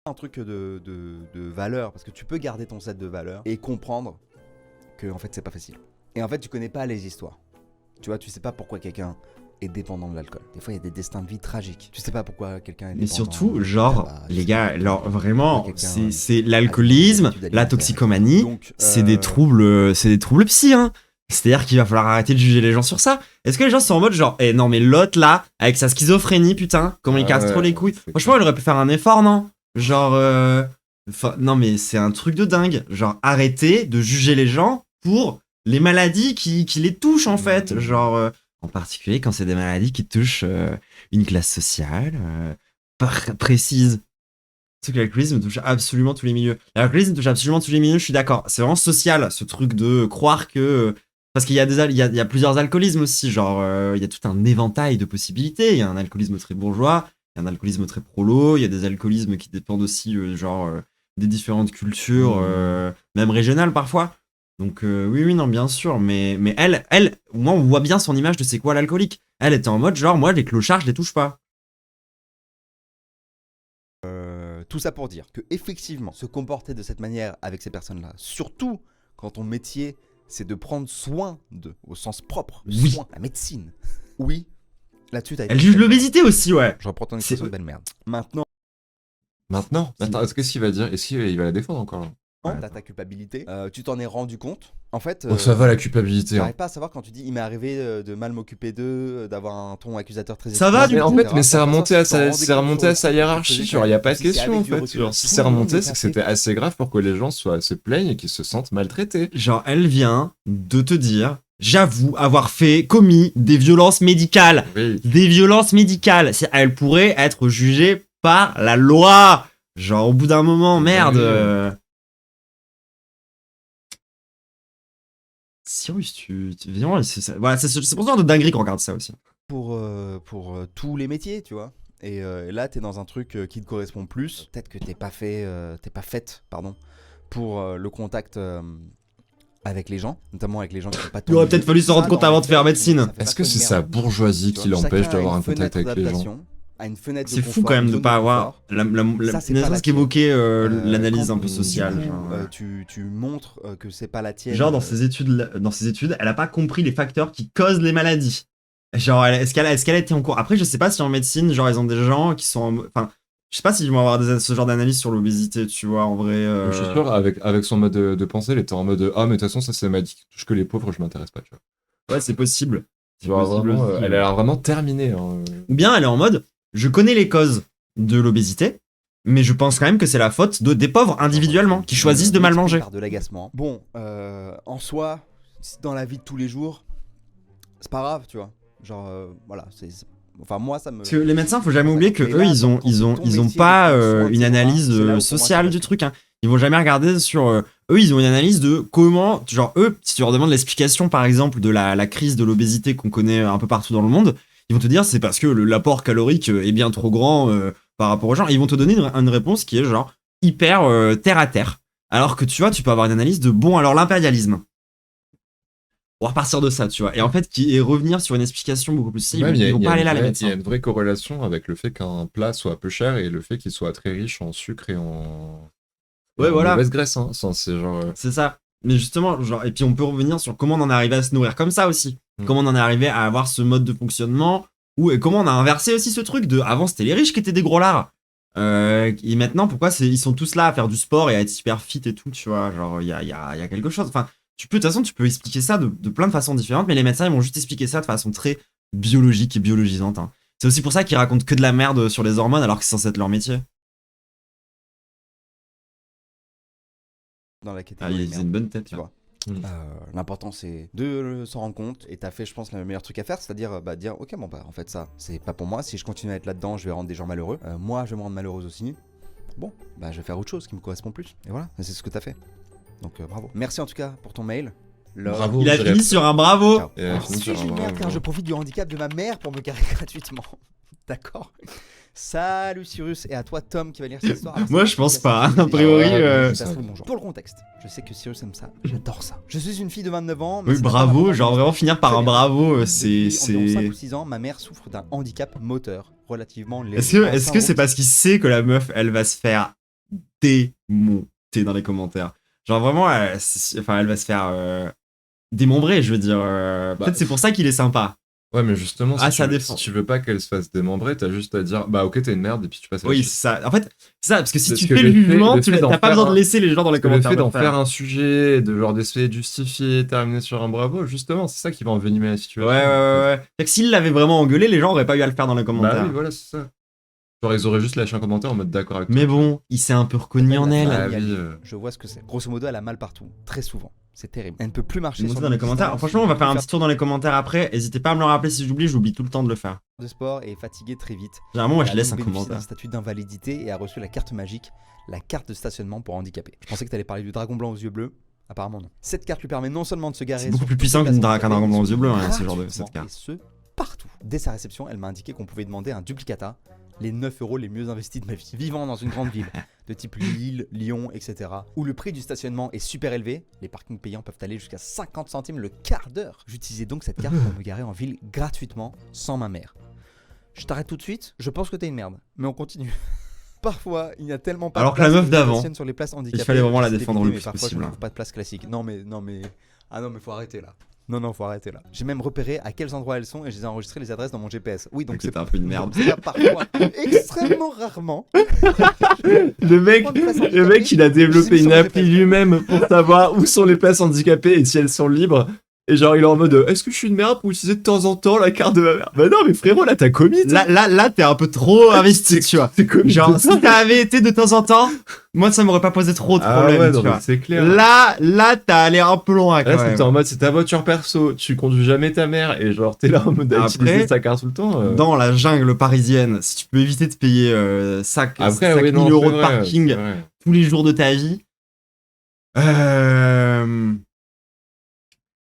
Un truc de valeur parce que tu peux garder ton set de valeurs et comprendre que en fait c'est pas facile. Et en fait tu connais pas les histoires. Tu vois, tu sais pas pourquoi quelqu'un est dépendant de l'alcool. Des fois il y a des destins de vie tragiques. Tu sais pas pourquoi quelqu'un est dépendant. Mais surtout, genre, les gars, alors vraiment, c'est l'alcoolisme, la toxicomanie, c'est des troubles psy, hein. C'est-à-dire qu'il va falloir arrêter de juger les gens sur ça. Est-ce que les gens sont en mode genre, non mais l'autre là, avec sa schizophrénie, putain, comment il casse trop les couilles. Franchement, il aurait pu faire un effort, non? Genre, non mais c'est un truc de dingue. Genre, arrêtez de juger les gens pour les maladies qui les touchent en fait. Genre, en particulier quand c'est des maladies qui touchent une classe sociale précise. C'est que l'alcoolisme touche absolument tous les milieux. L'alcoolisme touche absolument tous les milieux, je suis d'accord. C'est vraiment social, ce truc de croire que... Parce qu'il y a plusieurs alcoolismes aussi, genre il y a tout un éventail de possibilités. Il y a un alcoolisme très bourgeois, il y a un alcoolisme très prolo, il y a des alcoolismes qui dépendent aussi des différentes cultures, même régionales parfois. Donc oui, non, bien sûr, mais elle, moi on voit bien son image de c'est quoi l'alcoolique. Elle était en mode genre, moi les clochards je les touche pas. Tout ça pour dire que effectivement, se comporter de cette manière avec ces personnes-là, surtout quand ton métier c'est de prendre soin d'eux, au sens propre, oui. Soin, la médecine. Oui, là-dessus t'as été... Elle juge l'obésité aussi, ouais. Je reprends ton expression de belle merde. Maintenant, est-ce qu'il va dire? Est-ce qu'il va la défendre encore là? T'as ta culpabilité, tu t'en es rendu compte. En fait, ça va la culpabilité. J'arrive pas à savoir quand tu dis il m'est arrivé de mal m'occuper d'eux, d'avoir un ton accusateur très... Ça va, mais en fait, mais c'est remonté à sa hiérarchie, genre il y a pas de question en fait. Genre, si c'est remonté, c'est que c'était assez grave pour que les gens se plaignent et qu'ils se sentent maltraités. Genre elle vient de te dire, j'avoue avoir commis des violences médicales. Oui. Des violences médicales. Elle pourrait être jugée par la loi. Genre, au bout d'un moment, merde. Cyrus, vraiment, voilà, c'est pour ce genre de dinguerie qu'on regarde ça aussi. Pour tous les métiers, tu vois. Et là, t'es dans un truc qui te correspond plus. Peut-être que t'es pas faite, pardon, pour le contact avec les gens, notamment avec les gens qui sont pas. Il aurait peut-être fallu se rendre compte avant de faire médecine. Est-ce que c'est sa bourgeoisie qui l'empêche d'avoir un contact avec les gens? C'est fou quand même de pas avoir ce qu'évoquait l'analyse un peu sociale. Tu montres que c'est pas la tienne. Genre dans ses études, elle a pas compris les facteurs qui causent les maladies. Genre est-ce qu'elle a été en cours. Après je sais pas si en médecine, genre ils ont des gens qui sont enfin je sais pas s'ils vont avoir ce genre d'analyse sur l'obésité, tu vois, en vrai. Je suis sûr, avec son mode de pensée, elle était en mode ah mais de toute façon ça c'est ma qui touche que les pauvres, je m'intéresse pas, tu vois. Ouais, c'est possible. Vraiment, elle a l'air vraiment terminée. Hein. Ou bien elle est en mode je connais les causes de l'obésité, mais je pense quand même que c'est la faute des pauvres individuellement qui choisissent de mal manger. De l'agacement. Bon, en soi, dans la vie de tous les jours, c'est pas grave, tu vois. Genre, voilà, enfin moi ça me. Parce que les médecins, faut jamais oublier que eux, ils ont pas une analyse sociale du truc. Hein. Ils vont jamais regarder sur. Eux, ils ont une analyse de comment, genre eux, si tu leur demandes l'explication, par exemple, de la crise de l'obésité qu'on connaît un peu partout dans le monde. Ils vont te dire c'est parce que l'apport calorique est bien trop grand par rapport aux gens. Et ils vont te donner une réponse qui est genre hyper terre à terre. Alors que tu vois, tu peux avoir une analyse de bon, alors l'impérialisme. On va repartir de ça, tu vois. Et en fait, qui est revenir sur une explication beaucoup plus simple. Ils vont pas aller là, les médecins. Il y a une vraie corrélation avec le fait qu'un plat soit peu cher et le fait qu'il soit très riche en sucre et en. Ouais, voilà. Mauvaise graisse, hein. C'est genre. C'est ça. Mais justement, genre, et puis on peut revenir sur comment on en est arrivé à se nourrir comme ça aussi. Comment on en est arrivé à avoir ce mode de fonctionnement, et comment on a inversé aussi ce truc de avant c'était les riches qui étaient des gros lards. Et maintenant pourquoi ils sont tous là à faire du sport et à être super fit et tout, tu vois, genre il y a quelque chose. Enfin, de toute façon tu peux expliquer ça de plein de façons différentes, mais les médecins ils vont juste expliquer ça de façon très biologique et biologisante. Hein. C'est aussi pour ça qu'ils racontent que de la merde sur les hormones alors que c'est censé être leur métier. Dans la catégorie. Il a une bonne tête, tu vois. L'important c'est de s'en rendre compte et t'as fait je pense le meilleur truc à faire, c'est-à-dire dire ok bon bah en fait ça c'est pas pour moi, si je continue à être là-dedans je vais rendre des gens malheureux, moi je vais me rendre malheureuse aussi, bon bah je vais faire autre chose qui me correspond plus et voilà, c'est ce que t'as fait, donc bravo, merci en tout cas pour ton mail. Bravo, il a fini sur un bravo. Si je suis une merde car je profite du handicap de ma mère pour me garer gratuitement. D'accord. Salut Cyrus, et à toi Tom qui va lire cette histoire. Alors, moi je pense pas, a priori. Pour le contexte, je sais que Cyrus aime ça, j'adore ça. Je suis une fille de 29 ans. Oui, bravo, genre vraiment finir par un bravo, c'est. Depuis 5 ou 6 ans, ma mère souffre d'un handicap moteur relativement léger. Est-ce que c'est parce qu'il sait que la meuf elle va se faire démonter dans les commentaires? Genre vraiment, elle va se faire démembrer, je veux dire. Peut-être c'est pour ça qu'il est sympa. Ouais, mais justement, si tu veux pas qu'elle se fasse démembrer, t'as juste à dire bah ok, t'es une merde et puis tu passes à la Oui, suite. c'est ça. En fait, c'est ça, parce que si tu fais le jugement, t'as pas besoin de laisser les gens dans les commentaires. Le fait d'en faire un sujet, de genre d'essayer de justifier, terminer sur un bravo, justement, c'est ça qui va envenimer la situation. Ouais. C'est que s'il l'avait vraiment engueulé, les gens auraient pas eu à le faire dans les commentaires. Bah oui, voilà, c'est ça. Genre, ils auraient juste lâché un commentaire en mode d'accord avec toi. Mais bon, il s'est un peu reconnu en elle. Ah, oui, je vois ce que c'est. Grosso modo, elle a mal partout, très souvent. C'est terrible. Elle ne peut plus marcher dans les commentaires. Franchement, on va faire un petit tour dans les commentaires après. N'hésitez pas à me le rappeler si j'oublie tout le temps de le faire. De sport et fatiguée très vite. Généralement, moi je laisse un commentaire. Un statut d'invalidité et a reçu la carte magique, la carte de stationnement pour handicapés. Je pensais que t'allais parler du dragon blanc aux yeux bleus. Apparemment non. Cette carte lui permet non seulement de se garer. C'est beaucoup plus puissant qu'un dragon blanc aux yeux bleus, hein, ce genre de cette carte. Et ce, partout. Dès sa réception, elle m'a indiqué qu'on pouvait demander un duplicata, les 9 € les mieux investis de ma vie. Vivant dans une grande ville, de type Lille, Lyon, etc., où le prix du stationnement est super élevé, les parkings payants peuvent aller jusqu'à 50 centimes le quart d'heure. J'utilisais donc cette carte pour me garer en ville gratuitement, sans ma mère. Je t'arrête tout de suite, je pense que t'es une merde, mais on continue. Parfois, il n'y a tellement pas alors de que la meuf d'avant, sur les places handicapées. Il fallait vraiment la défendre le plus parfois, possible. Je ne trouve pas de place classique. Non mais ah non mais faut arrêter là. Non, faut arrêter là. J'ai même repéré à quels endroits elles sont et je les ai enregistré les adresses dans mon GPS. Oui, donc c'est un peu une merde. C'est parfois, extrêmement rarement. Le mec, il a développé une appli lui-même pour savoir où sont les places handicapées et si elles sont libres. Et genre, il est en mode est-ce que je suis une merde pour utiliser de temps en temps la carte de ma mère? Bah non, mais frérot, là, t'as commis. Là, t'es un peu trop investi, tu vois. C'est commis. Genre, si t'avais été de temps en temps, moi, ça m'aurait pas posé trop de problèmes, ouais, tu non, mais vois. c'est clair. Là, t'as allé un peu loin, quand Là, même. c'était en mode, c'est ta voiture perso, tu conduis jamais ta mère, et genre, t'es là en mode à Après, utiliser sa carte tout le temps. Dans la jungle parisienne, si tu peux éviter de payer 5 Après, 000 oui, non, euros c'est de vrai, parking c'est vrai. tous les jours de ta vie,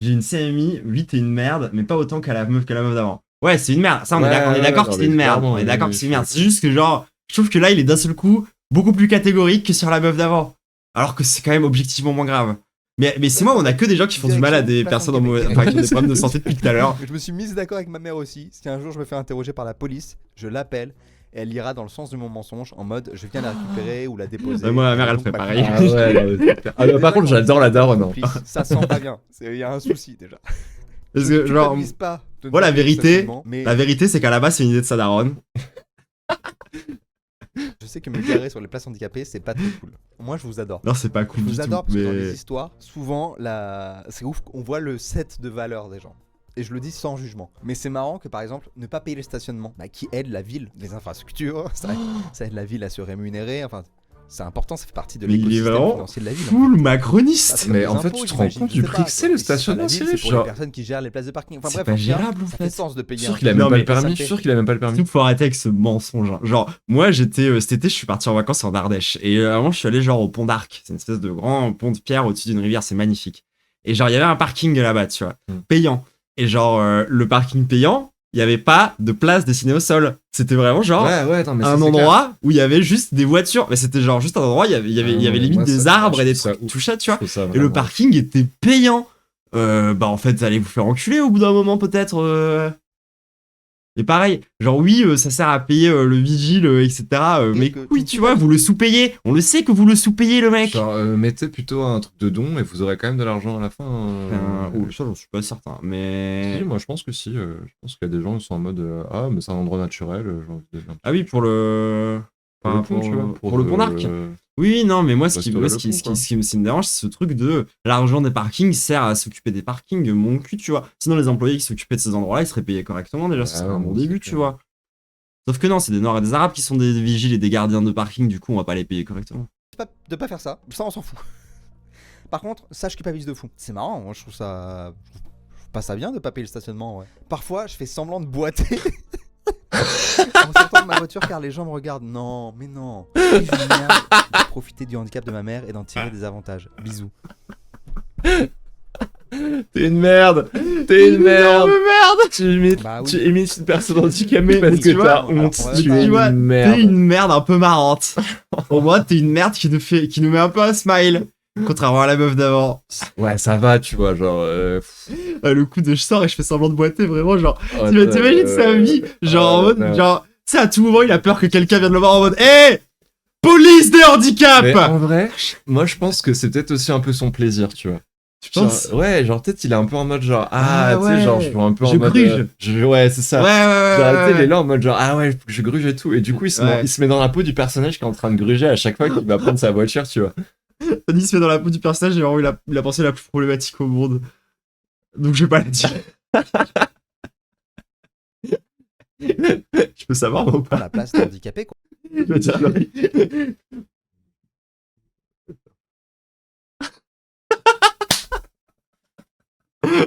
j'ai une CMI, oui, t'es une merde, mais pas autant qu'à la meuf d'avant. Ouais, c'est une merde. Ça, on est d'accord que c'est une merde. On est d'accord que c'est une merde. C'est juste que, genre, je trouve que là, il est d'un seul coup beaucoup plus catégorique que sur la meuf d'avant. Alors que c'est quand même objectivement moins grave. Mais c'est moi, on a que des gens qui font du mal à des personnes qui ont des problèmes de santé depuis tout à l'heure. Je me suis mise d'accord avec ma mère aussi. Si un jour je me fais interroger par la police, je l'appelle. Et elle ira dans le sens de mon mensonge en mode je viens la récupérer ou la déposer. Moi, ma mère, elle Donc, fait ma pareil. copine- Par contre, j'adore la daronne. Hein. Ça sent pas bien. Il y a un souci déjà. Parce que, Je genre, culpabilise pas de moi, la demander vérité, facilement, mais la vérité, c'est qu'à la base, c'est une idée de sa daronne. je sais que me garer sur les places handicapées, c'est pas très cool. Moi, je vous adore. Non, c'est pas cool Je du vous tout. adore parce que dans les Mais histoires, souvent, c'est ouf, on voit le set de valeurs des gens. Et je le dis sans jugement. Mais c'est marrant que par exemple, ne pas payer le stationnement, qui aide la ville, les infrastructures, ça aide la ville à se rémunérer. Enfin, c'est important, ça fait partie de il est l'écosystème vraiment financier de la ville. full macroniste. Comme mais les en fait, impôts, tu te rends j'imagine, compte je du sais prix pas, que c'est le si c'est à la stationnement, ville, Cyril, c'est pour genre. les personnes qui gèrent les places de parking. Enfin C'est bref, pas au final, gérable, en ça fait. fait sens de Je payer. suis sûr un qu'il a truc. même Non, pas mais le permis. ça Je suis fait- sûr qu'il a même pas le permis. Il faut arrêter avec ce mensonge. Hein. Genre, moi, cet été, je suis parti en vacances en Ardèche. Et avant, je suis allé genre au pont d'Arc. C'est une espèce de grand pont de pierre au-dessus d'une rivière. C'est magnifique. Et genre, il y avait un parking là-bas, tu vois, payant. Et genre, le parking payant, il n'y avait pas de place dessinée au sol. C'était vraiment genre Ouais, non, mais ça, un c'est endroit où il y avait juste des voitures. Mais c'était genre juste un endroit, il y avait limite moi, des ça, arbres je et des trouve ça trucs ouf. tout ça, tu Je vois. trouve ça Et le vraiment parking était payant. Bah en fait, vous allez vous faire enculer au bout d'un moment peut-être. Et pareil, genre oui, ça sert à payer le vigile, etc. Mais que oui, tu tu vois, vous le sous-payez. On le sait que vous le sous-payez, le mec. Genre, mettez plutôt un truc de don et vous aurez quand même de l'argent à la fin. Ça, j'en suis pas certain. Mais. Si, moi je pense que si. Je pense qu'il y a des gens qui sont en mode ah, mais c'est un endroit naturel. J'ai envie de... Ah oui, pour le. Pour le pont, tu vois. Pour le pont d'Arc. Oui, non, mais moi, ce qui me dérange, c'est ce truc de l'argent des parkings sert à s'occuper des parkings, mon cul, tu vois. Sinon, les employés qui s'occupaient de ces endroits-là, ils seraient payés correctement déjà, c'est un bon début, tu vois. Sauf que non, c'est des Noirs et des Arabes qui sont des vigiles et des gardiens de parking, du coup, on va pas les payer correctement. De pas faire ça, on s'en fout. Par contre, ça je culpabilise de fou. C'est marrant, moi je trouve ça. Je trouve pas ça bien de pas payer le stationnement, ouais. Parfois, je fais semblant de boiter. En sortant de ma voiture car les gens me regardent. Non, mais non. Suis-je une merde de profiter du handicap de ma mère et d'en tirer des avantages. Bisous. T'es une merde. T'es une merde. Tu imites, Bah oui. tu imites une personne handicapée parce mais que tu vois, t'as honte. alors, Tu ouais, es tu vois, une T'es merde. une merde un peu marrante. Au moins, t'es une merde qui nous met un peu un smile. Contrairement à la meuf d'avant. Ouais, ça va, tu vois, genre. Le coup de je sors et je fais semblant de boiter, vraiment, genre. Oh, T'imagines sa vie, genre en mode, non. genre, tu sais, à tout moment, il a peur que quelqu'un vienne le voir en mode, hé, police des handicaps! Mais en vrai, moi je pense que c'est peut-être aussi un peu son plaisir, tu vois. Tu penses? Genre, ouais, genre peut-être il est un peu en mode genre Ah, tu sais, ouais. genre je vois un peu Je en mode gruge. ouais, c'est ça. Ouais, Genre, tu sais, il est là en mode genre ah ouais, je gruge et tout et du coup il se Ouais. met dans la peau du personnage qui est en train de gruger à chaque fois qu'il va prendre sa voiture, tu vois. Tony se met dans la peau du personnage et vraiment, il a pensé la plus problématique au monde. Donc, je vais pas la dire. Je peux savoir, moi, ou Prends pas? la place des handicapés, quoi. Je veux dire, non, mais-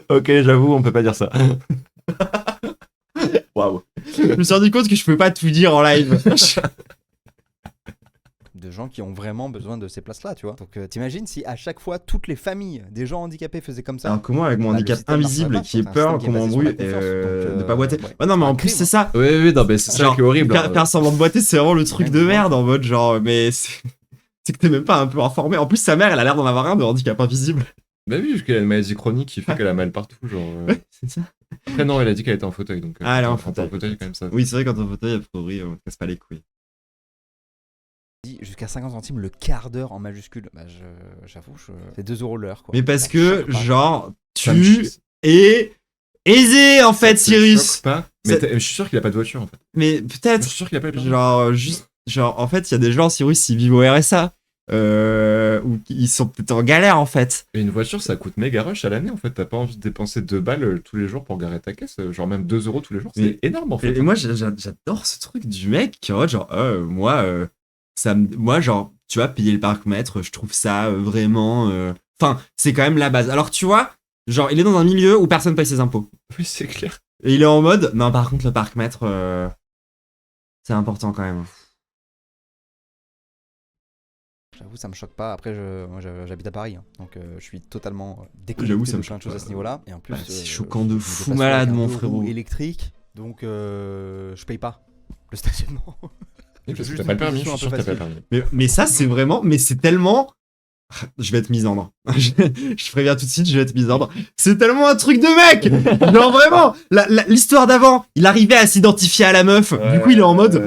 Ok, j'avoue, on peut pas dire ça. Waouh. Je me suis rendu compte que je pouvais pas tout dire en live. De gens qui ont vraiment besoin de ces places-là, tu vois. Donc t'imagines si à chaque fois toutes les familles des gens handicapés faisaient comme ça. Alors, comment, avec mon Bah, le handicap système invisible marcherait pas, qui est c'est un peur, système qui est qu'on basé sur la m'embrouille confiance, donc, de pas boiter. ouais. Ouais, non, mais C'est en un plus, crime, c'est ça. Oui, non, mais c'est ça Genre, qui est horrible. Faire semblant de boiter, c'est vraiment le truc de merde en mode genre, mais c'est que t'es même pas un peu informé. En plus, sa mère, elle a l'air d'en avoir un de handicap invisible. Bah oui, parce qu'elle a une maladie chronique qui fait qu'elle a mal partout, genre. C'est ça. Après non, elle a dit qu'elle était en fauteuil, donc. Ah, elle est en quand t'es fauteuil. quand même ça. Oui, c'est vrai, quand t'es en fauteuil, a priori, on te casse pas les couilles. Jusqu'à 50 centimes le quart d'heure en majuscule. Bah j'avoue, c'est 2 € l'heure, quoi. Mais parce Ça que, choque pas. genre, Ça me tu choque- es aisé, en fait, ça te Cyrus. choque pas, mais Ça- je suis sûr qu'il a pas de voiture en fait. Mais Je peut-être, suis sûr qu'il a pas de voiture. genre, en fait, il y a des gens, Cyrus, ils vivent au RSA. ou ils sont peut-être en galère en fait. Et une voiture, ça coûte méga rush à l'année en fait. T'as pas envie de dépenser 2 balles tous les jours pour garer ta caisse. Genre même 2 euros tous les jours, c'est énorme en fait. Et moi, j'adore ce truc du mec qui est en mode genre, moi, genre, tu vois, payer le parc-mètre, je trouve ça vraiment. Enfin, c'est quand même la base. Alors, tu vois, genre, il est dans un milieu où personne paye ses impôts. Oui, c'est clair. Et il est en mode, non, par contre, le parc-mètre, c'est important quand même. J'avoue, ça me choque pas. Après, moi, j'habite à Paris, hein, donc je suis totalement déconnecté J'avoue, de ça me plein de choque choses à pas. ce niveau-là. Et en plus, C'est choquant de je fou passe malade, avec un mon 2 roues frérot. électrique, donc je paye pas le stationnement. Et parce que Juste t'as pas le permis, je une suis sûr que t'as pas le permis. Mais ça, c'est vraiment, mais c'est tellement. Je vais être misandre. Je préviens tout de suite, je vais être misandre. C'est tellement un truc de mec. Genre vraiment, l'histoire d'avant, il arrivait à s'identifier à la meuf. Du coup, il est en mode,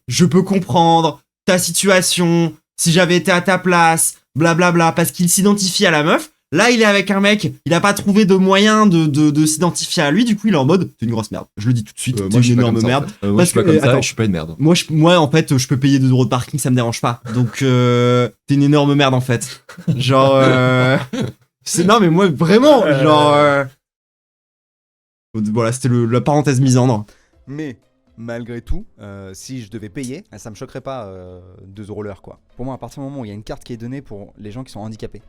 je peux comprendre ta situation. Si j'avais été à ta place, blablabla, parce qu'il s'identifie à la meuf. Là, il est avec un mec, il a pas trouvé de moyen de s'identifier à lui, du coup, il est en mode, t'es une grosse merde. Je le dis tout de suite, t'es une énorme merde. Moi, je suis pas comme ça, je suis pas une merde. Moi, en fait, je peux payer 2 euros de parking, ça me dérange pas. Donc, t'es une énorme merde, en fait. Genre, non, mais moi, vraiment, genre... Voilà, c'était la parenthèse misandre. Mais malgré tout, si je devais payer, ça me choquerait pas 2 euros l'heure, quoi. Pour moi, à partir du moment où il y a une carte qui est donnée pour les gens qui sont handicapés,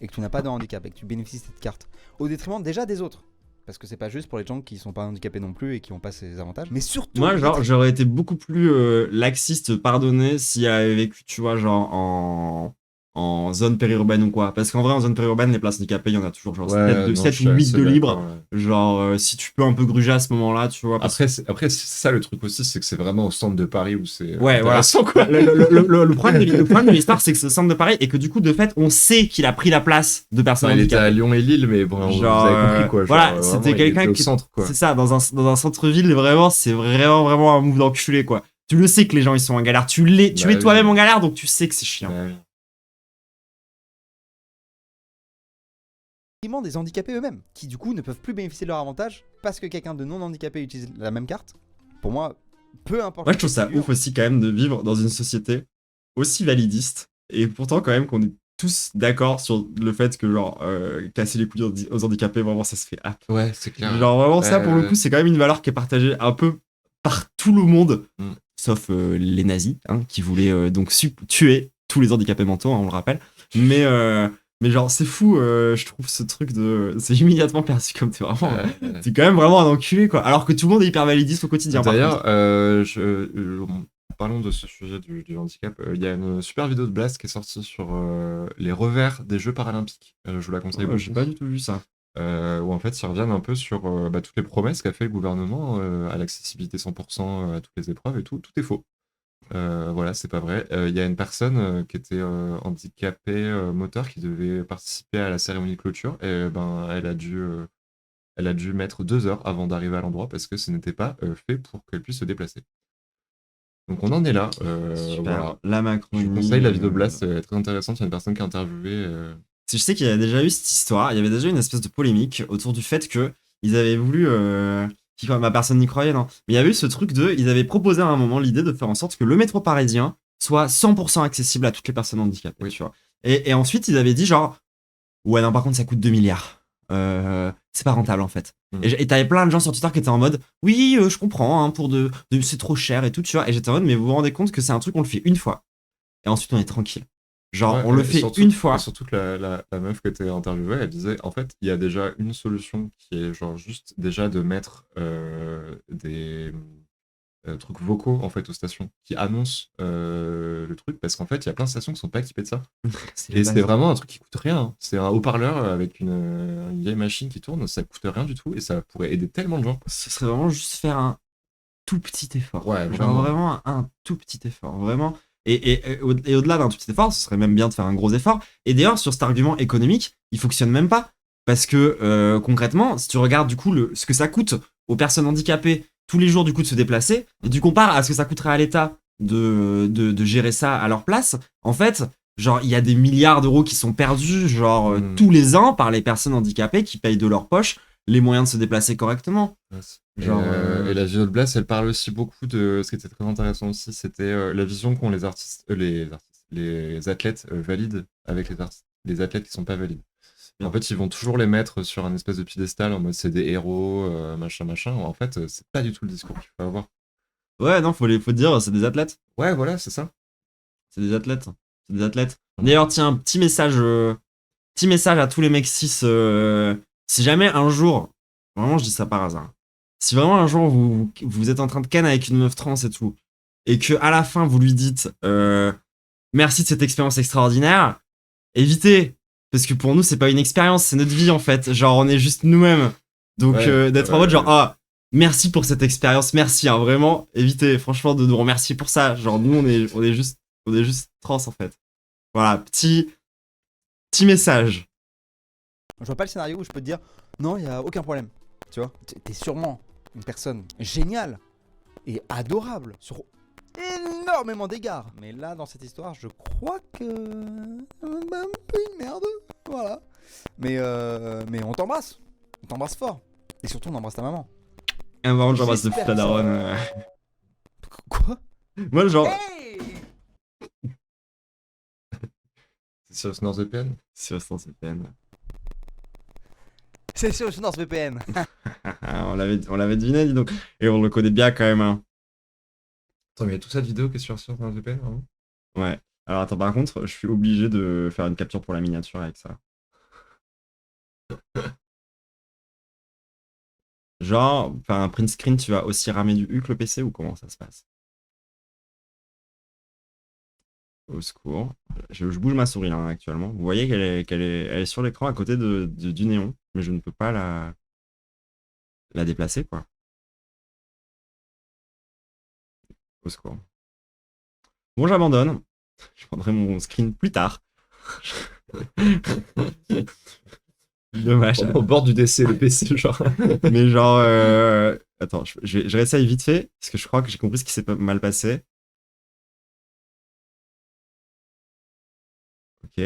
et que tu n'as pas de handicap, et que tu bénéficies de cette carte, au détriment déjà des autres. Parce que c'est pas juste pour les gens qui sont pas handicapés non plus et qui ont pas ces avantages. Mais surtout... Moi, genre, j'aurais été beaucoup plus laxiste, pardonné, si elle avait vécu, tu vois, genre, en zone périurbaine ou quoi. Parce qu'en vrai, en zone périurbaine, les places handicapées, il y en a toujours genre 7 ou 8 de libres. Ouais. Genre, si tu peux un peu gruger à ce moment-là, tu vois. Après, c'est ça le truc aussi, c'est que c'est vraiment au centre de Paris où c'est ouais, voilà. Quoi. Le problème de l'histoire, c'est que c'est au centre de Paris et que du coup, de fait, on sait qu'il a pris la place de personnes handicapées. Il était à Lyon et Lille, mais bon, genre, vous avez compris quoi. Voilà, c'était quelqu'un qui... centre, quoi. C'est ça, dans un centre-ville, vraiment, c'est vraiment un move d'enculé, quoi. Tu le sais que les gens, ils sont en galère. Tu es toi-même en galère, donc tu sais que c'est chiant. Des handicapés eux-mêmes, qui du coup ne peuvent plus bénéficier de leur avantage parce que quelqu'un de non handicapé utilise la même carte. Pour moi, peu importe. Moi, je trouve ça ouf aussi quand même de vivre dans une société aussi validiste et pourtant quand même qu'on est tous d'accord sur le fait que genre casser les couilles aux handicapés, vraiment ça se fait hâte. Ouais, c'est clair. Genre vraiment ça pour le coup, c'est quand même une valeur qui est partagée un peu par tout le monde, sauf les nazis, hein, qui voulaient donc tuer tous les handicapés mentaux, hein, on le rappelle. Mais genre, c'est fou, je trouve ce truc de... C'est immédiatement perçu comme t'es vraiment... T'es quand même vraiment un enculé, quoi. Alors que tout le monde est hyper validiste au quotidien. D'ailleurs, parlons de ce sujet du handicap. Il y a une super vidéo de Blast qui est sortie sur les revers des Jeux paralympiques. Je vous la conseille beaucoup. J'ai pas du tout vu ça. Où en fait, ils reviennent un peu sur toutes les promesses qu'a fait le gouvernement à l'accessibilité 100% à toutes les épreuves et tout. Tout est faux. Voilà, c'est pas vrai. Il y a une personne qui était handicapée moteur qui devait participer à la cérémonie de clôture et elle a dû mettre 2 heures avant d'arriver à l'endroit parce que ce n'était pas fait pour qu'elle puisse se déplacer. Donc on en est là. Voilà. La Macronie. Je vous conseille la vidéo de Blast, c'est très intéressante. Il y a une personne qui a interviewé. Je sais qu'il y a déjà eu cette histoire. Il y avait déjà eu une espèce de polémique autour du fait que ils avaient voulu. Ma personne n'y croyait, non. Mais il y avait eu ce truc ils avaient proposé à un moment l'idée de faire en sorte que le métro parisien soit 100% accessible à toutes les personnes handicapées, oui. Tu vois. Et ensuite, ils avaient dit genre, ouais, non, par contre, ça coûte 2 milliards. C'est pas rentable, en fait. Et t'avais plein de gens sur Twitter qui étaient en mode, oui, je comprends, hein, c'est trop cher et tout, tu vois. Et j'étais en mode, mais vous vous rendez compte que c'est un truc, on le fait une fois. Et ensuite, on est tranquille. Genre, ouais, on le fait une fois. Surtout que la meuf que t'es interviewée, elle disait, en fait, il y a déjà une solution qui est genre juste déjà de mettre des trucs vocaux en fait aux stations qui annoncent le truc, parce qu'en fait, il y a plein de stations qui sont pas équipées de ça. Et c'est vraiment un truc qui coûte rien. Hein. C'est un haut-parleur avec une vieille machine qui tourne, ça coûte rien du tout et ça pourrait aider tellement de gens. Ce serait vraiment juste faire un tout petit effort. Ouais, vraiment un tout petit effort. Vraiment. Et au-delà d'un tout petit effort, ce serait même bien de faire un gros effort. Et d'ailleurs, sur cet argument économique, il fonctionne même pas. Parce que concrètement, si tu regardes du coup ce que ça coûte aux personnes handicapées tous les jours du coup de se déplacer, et tu compares à ce que ça coûterait à l'État de gérer ça à leur place, en fait, genre il y a des milliards d'euros qui sont perdus genre tous les ans par les personnes handicapées qui payent de leur poche les moyens de se déplacer correctement. Genre, et la vidéo de Blast, elle parle aussi beaucoup de ce qui était très intéressant aussi, c'était la vision qu'ont les les athlètes valides avec les athlètes qui sont pas valides. En fait, ils vont toujours les mettre sur un espèce de piédestal en mode c'est des héros, machin, machin. En fait, c'est pas du tout le discours qu'il faut avoir. Ouais, non, faut dire, c'est des athlètes. Ouais, voilà, c'est ça. C'est des athlètes. C'est des athlètes. D'ailleurs, tiens, un petit message à tous les mecs cis. Si jamais un jour, vraiment, je dis ça par hasard. Si vraiment un jour vous êtes en train de ken avec une meuf trans et tout, et que à la fin vous lui dites merci de cette expérience extraordinaire, évitez. Parce que pour nous, c'est pas une expérience, c'est notre vie en fait. Genre, on est juste nous-mêmes. Donc, d'être en mode genre, ah, merci pour cette expérience, merci, hein, vraiment. Évitez, franchement, de nous remercier pour ça. Genre, nous, on est juste trans en fait. Voilà, petit message. Je vois pas le scénario où je peux te dire non, il y a aucun problème. Tu vois, t'es sûrement une personne géniale et adorable sur énormément d'égards. Mais là, dans cette histoire, je crois que un peu une merde. Voilà. Mais on t'embrasse. On t'embrasse fort. Et surtout, on embrasse ta maman. Ah, vraiment, j'embrasse de J'espère la que daronne. Quoi? Moi, genre. Hey, C'est sur NordVPN. Sur CPN. c'est sur NordVPN. on l'avait deviné, dis donc. Et on le connaît bien quand même, hein. Attends, mais il y a toute cette vidéo qui est sur NordVPN, vraiment. Ouais. Alors attends, par contre, je suis obligé de faire une capture pour la miniature avec ça. Genre, faire un print screen, tu vas aussi ramer du HUC le PC ou comment ça se passe? Au secours. Je bouge ma souris là actuellement. Vous voyez qu'elle est sur l'écran à côté du néon, mais je ne peux pas la déplacer, quoi. Au secours. Bon, j'abandonne. Je prendrai mon screen plus tard. Dommage. Au bord du DC, le PC, genre. Mais genre... Attends, je réessaye vite fait, parce que je crois que j'ai compris ce qui s'est mal passé. Ok.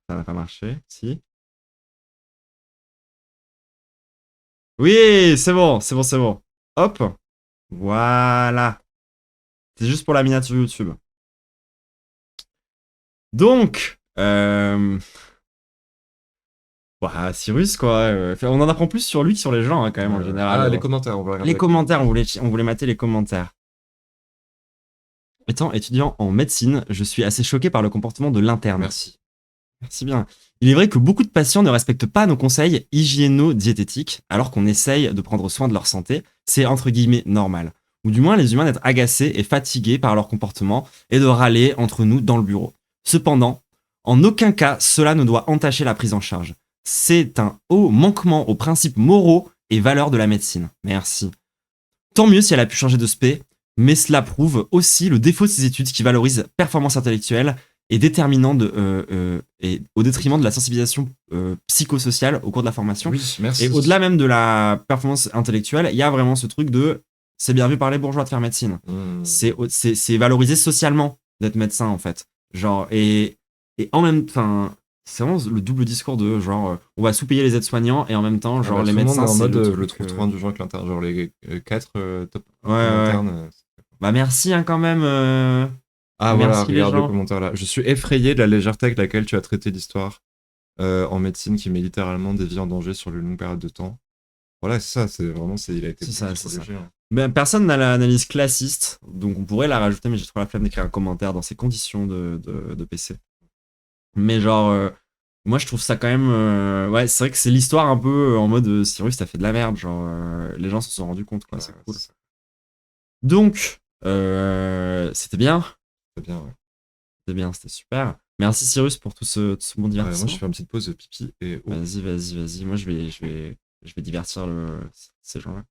Ça n'a pas marché, si. Oui, c'est bon. Hop. Voilà. C'est juste pour la miniature YouTube. Donc, bah, Cyrus, quoi. On en apprend plus sur lui que sur les gens, hein, quand même, en général. Ah, les commentaires, on va regarder. Les commentaires, on voulait mater les commentaires. Étant étudiant en médecine, je suis assez choqué par le comportement de l'interne. Merci. Merci bien. Il est vrai que beaucoup de patients ne respectent pas nos conseils hygiéno-diététiques alors qu'on essaye de prendre soin de leur santé. C'est entre guillemets normal. Ou du moins les humains d'être agacés et fatigués par leur comportement et de râler entre nous dans le bureau. Cependant, en aucun cas cela ne doit entacher la prise en charge. C'est un haut manquement aux principes moraux et valeurs de la médecine. Merci. Tant mieux si elle a pu changer de spé, mais cela prouve aussi le défaut de ces études qui valorisent performance intellectuelle et déterminant et au détriment de la sensibilisation psychosociale au cours de la formation. Oui, merci. Et au-delà même de la performance intellectuelle, il y a vraiment ce truc de c'est bien vu par les bourgeois de faire médecine. C'est valorisé socialement d'être médecin en fait. Genre et en même temps, c'est vraiment le double discours de genre on va sous-payer les aides-soignants et en même temps genre les médecins en mode je le trouve trop indulgent avec l'interne, genre les 4 top internes. Bah merci hein, quand même. Ah merci voilà, regarde les gens. le commentaire là. Je suis effrayé de la légèreté avec laquelle tu as traité l'histoire en médecine qui met littéralement des vies en danger sur une longue période de temps. Voilà, c'est ça, il a été C'est ça. léger, hein. Ben, personne n'a l'analyse classiste, donc on pourrait la rajouter, mais j'ai trop la flemme d'écrire un commentaire dans ces conditions de PC. Mais genre, moi je trouve ça quand même... ouais, c'est vrai que c'est l'histoire un peu en mode Cyrus, t'as fait de la merde, genre les gens se sont rendus compte, quoi, c'est cool. Donc, c'était bien. C'était bien, ouais. C'était bien, c'était super. Merci Cyrus pour tout ce bon divertissement. Moi je fais une petite pause de pipi et... Vas-y. Moi je vais divertir ces gens-là.